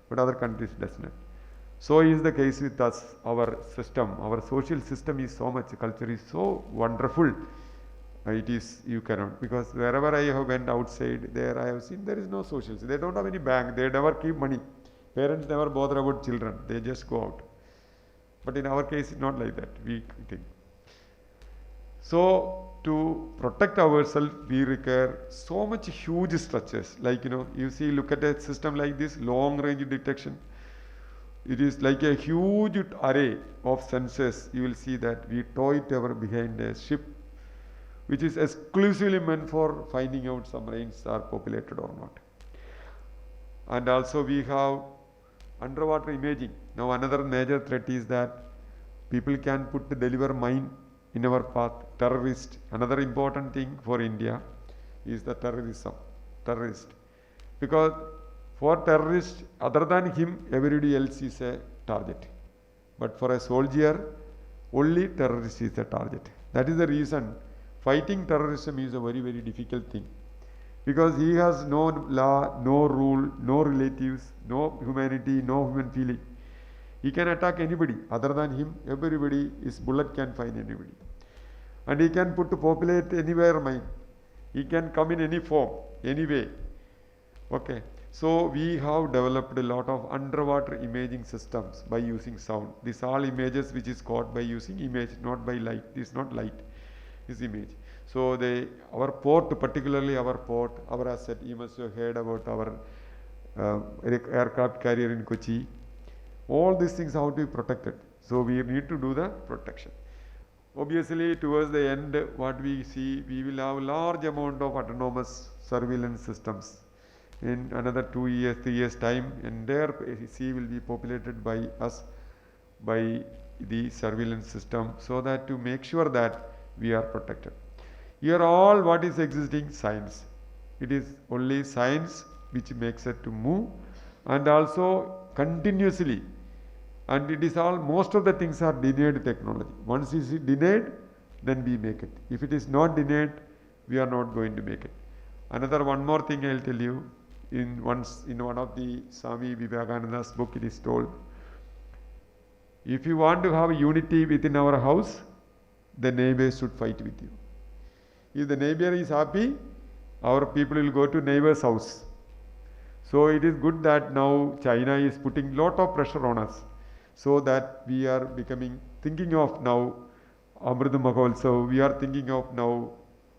But other countries does not. So is the case with us. Our system, our social system is so much, culture is so wonderful. It is, you cannot, because wherever I have went outside, there I have seen there is no social. They don't have any bank, they never keep money. Parents never bother about children, they just go out. But in our case, it's not like that, we think. So, to protect ourselves, we require so much huge structures. Like, you see, look at a system like this, long range detection. It is like a huge array of sensors. You will see that we tow it ever behind a ship, which is exclusively meant for finding out submarines are populated or not. And also we have underwater imaging. Now another major threat is that people can deliver mine in our path, terrorist. Another important thing for India is the terrorist. Because for terrorist, other than him, everybody else is a target. But for a soldier, only terrorist is a target. That is the reason fighting terrorism is a very, very difficult thing. Because he has no law, no rule, no relatives, no humanity, no human feeling. He can attack anybody. Other than him, everybody, his bullet can find anybody. And he can populate anywhere mine. He can come in any form, any way. Okay. So we have developed a lot of underwater imaging systems by using sound. These all images which is caught by using image, not by light. This is not light, this image. So our port, particularly our port, our asset, you must have heard about our aircraft carrier in Kochi. All these things have to be protected. So we need to do the protection. Obviously, towards the end, what we see, we will have large amount of autonomous surveillance systems. In another 2 years, 3 years time, entire sea will be populated by us, by the surveillance system, so that to make sure that we are protected. Here all what is existing, science. It is only science which makes it to move, and also continuously. And it is all, most of the things are denied technology. Once it is denied, then we make it. If it is not denied, we are not going to make it. Another one more thing I will tell you. In one of the Swami Vivekananda's book, it is told, if you want to have unity within our house, the neighbors should fight with you. If the neighbor is happy, our people will go to neighbor's house. So it is good that now China is putting lot of pressure on us, so that we are thinking of now Amrit Mahotsav, we are thinking of now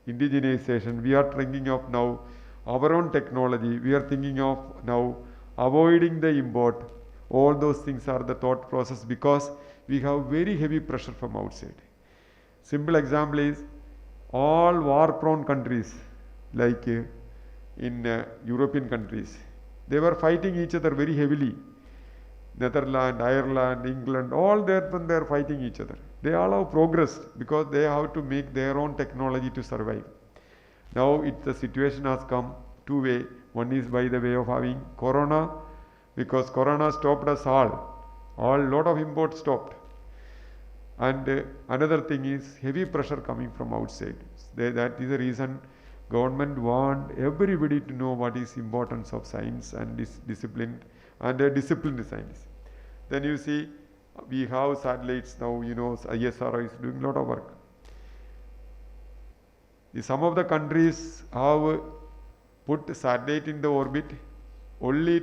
indigenization, we are thinking of now our own technology, we are thinking of now avoiding the import. All those things are the thought process, because we have very heavy pressure from outside. Simple example is, all war prone countries like in European countries, they were fighting each other very heavily. Netherlands, Ireland, England, all they are fighting each other. They all have progressed because they have to make their own technology to survive. Now the situation has come two way. One is by the way of having corona, because corona stopped us all lot of imports stopped. And another thing is heavy pressure coming from outside. That is the reason government want everybody to know what is importance of science and discipline and disciplined science. Then you see, we have satellites now, ISRO is doing a lot of work. Some of the countries have put satellite in the orbit only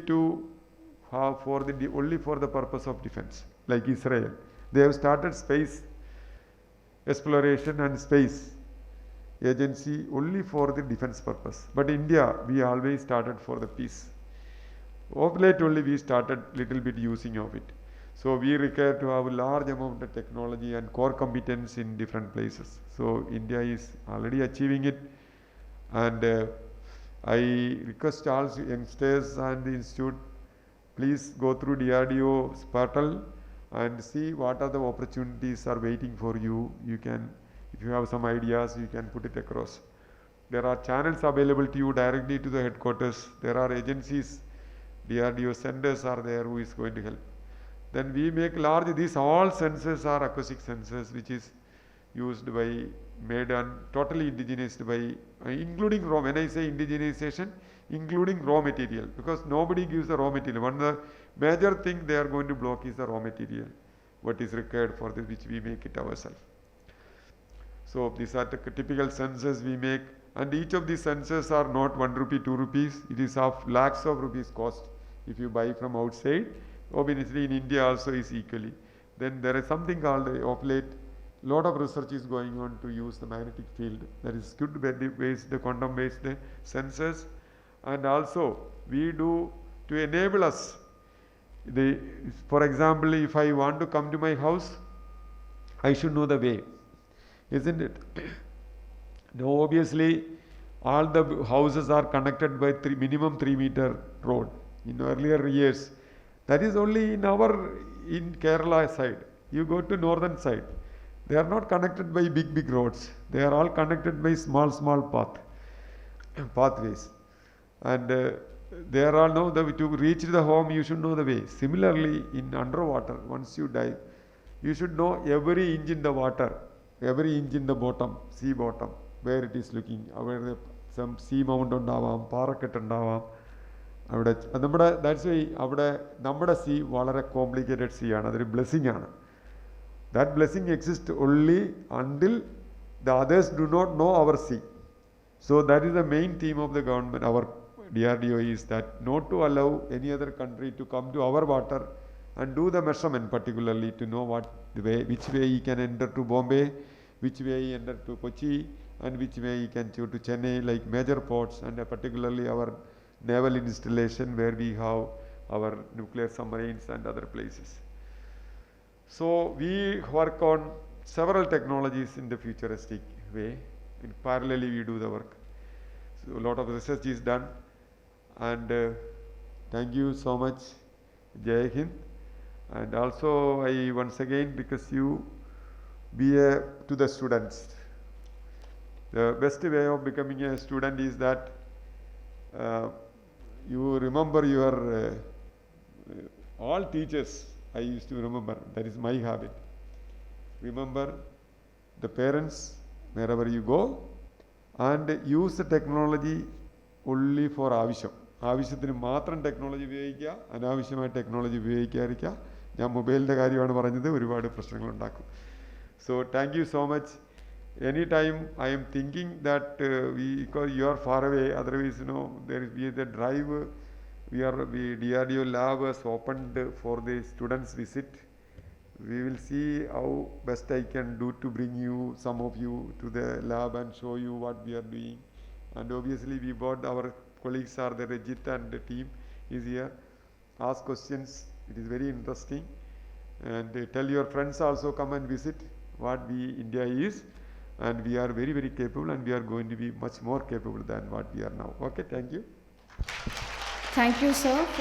for the purpose of defense, like Israel. They have started space exploration and space agency only for the defense purpose. But India, we always started for the peace. Of late only we started little bit using of it. So we require to have a large amount of technology and core competence in different places. So India is already achieving it, and I request all youngsters and the institute, please go through DRDO's portal and see what are the opportunities are waiting for you. You can, if you have some ideas, you can put it across. There are channels available to you directly to the headquarters. There are agencies, DRDO centers are there who is going to help. Then we make large, these all sensors are acoustic sensors which is used by, made and totally indigenized by, including raw, when I say indigenization, including raw material, because nobody gives the raw material. One of the major thing they are going to block is the raw material, what is required for this, which we make it ourselves. So these are the typical sensors we make, and each of these sensors are not 1 rupee, 2 rupees, it is of lakhs of rupees cost if you buy from outside. Obviously in India also is equally. Then there is something called, of late, lot of research is going on to use the magnetic field, that is good based, the quantum based sensors, and also we do to enable us. For example, if I want to come to my house, I should know the way, isn't it? Now obviously all the houses are connected by minimum 3 meter road. In earlier years, that is only in Kerala side. You go to northern side, they are not connected by big roads. They are all connected by small pathways. And there are no, to reach the home you should know the way. Similarly in underwater, once you dive, you should know every inch in the water, every inch in the bottom, sea bottom, where it is looking, where some sea mount undavam, പാറക്കെട്ട് undavam. That's why our sea വളരെ complicated sea ആണ്, അതൊരു blessing ആണ്. That blessing exists only until the others do not know our sea. So that is the main theme of the government, our DRDO, is that not to allow any other country to come to our water and do the measurement, particularly to know which way he can enter to Bombay, which way he enter to Kochi, and which way he can go to Chennai, like major ports, and particularly our naval installation where we have our nuclear submarines and other places. So we work on several technologies in the futuristic way. In parallelly we do the work. So a lot of research is done, and thank you so much, Jai Hind. And also I once again request you to the students. The best way of becoming a student is that you remember your all teachers. I used to remember, that is my habit. Remember the parents wherever you go, and use the technology only for ആവശ്യം. ആവശ്യത്തിന് മാത്രം ടെക്നോളജി ഉപയോഗിക്കുക, അനാവശ്യമായ ടെക്നോളജി ഉപയോഗിക്കാതിരിക്കുക. ഞാൻ മൊബൈലിൻ്റെ കാര്യമാണ് പറഞ്ഞത്, ഒരുപാട് പ്രശ്നങ്ങൾ ഉണ്ടാക്കും. So thank you so much. Anytime I am thinking that because you are far away, otherwise there is the drive. DRDO lab has opened for the students visit. We will see how best I can do to bring you, some of you, to the lab and show you what we are doing. And obviously we brought our colleagues are there, Rajit and the team is here. Ask questions, it is very interesting. And tell your friends also, come and visit what India is. And we are very, very capable, and we are going to be much more capable than what we are now. Okay, thank you. Thank you, sir.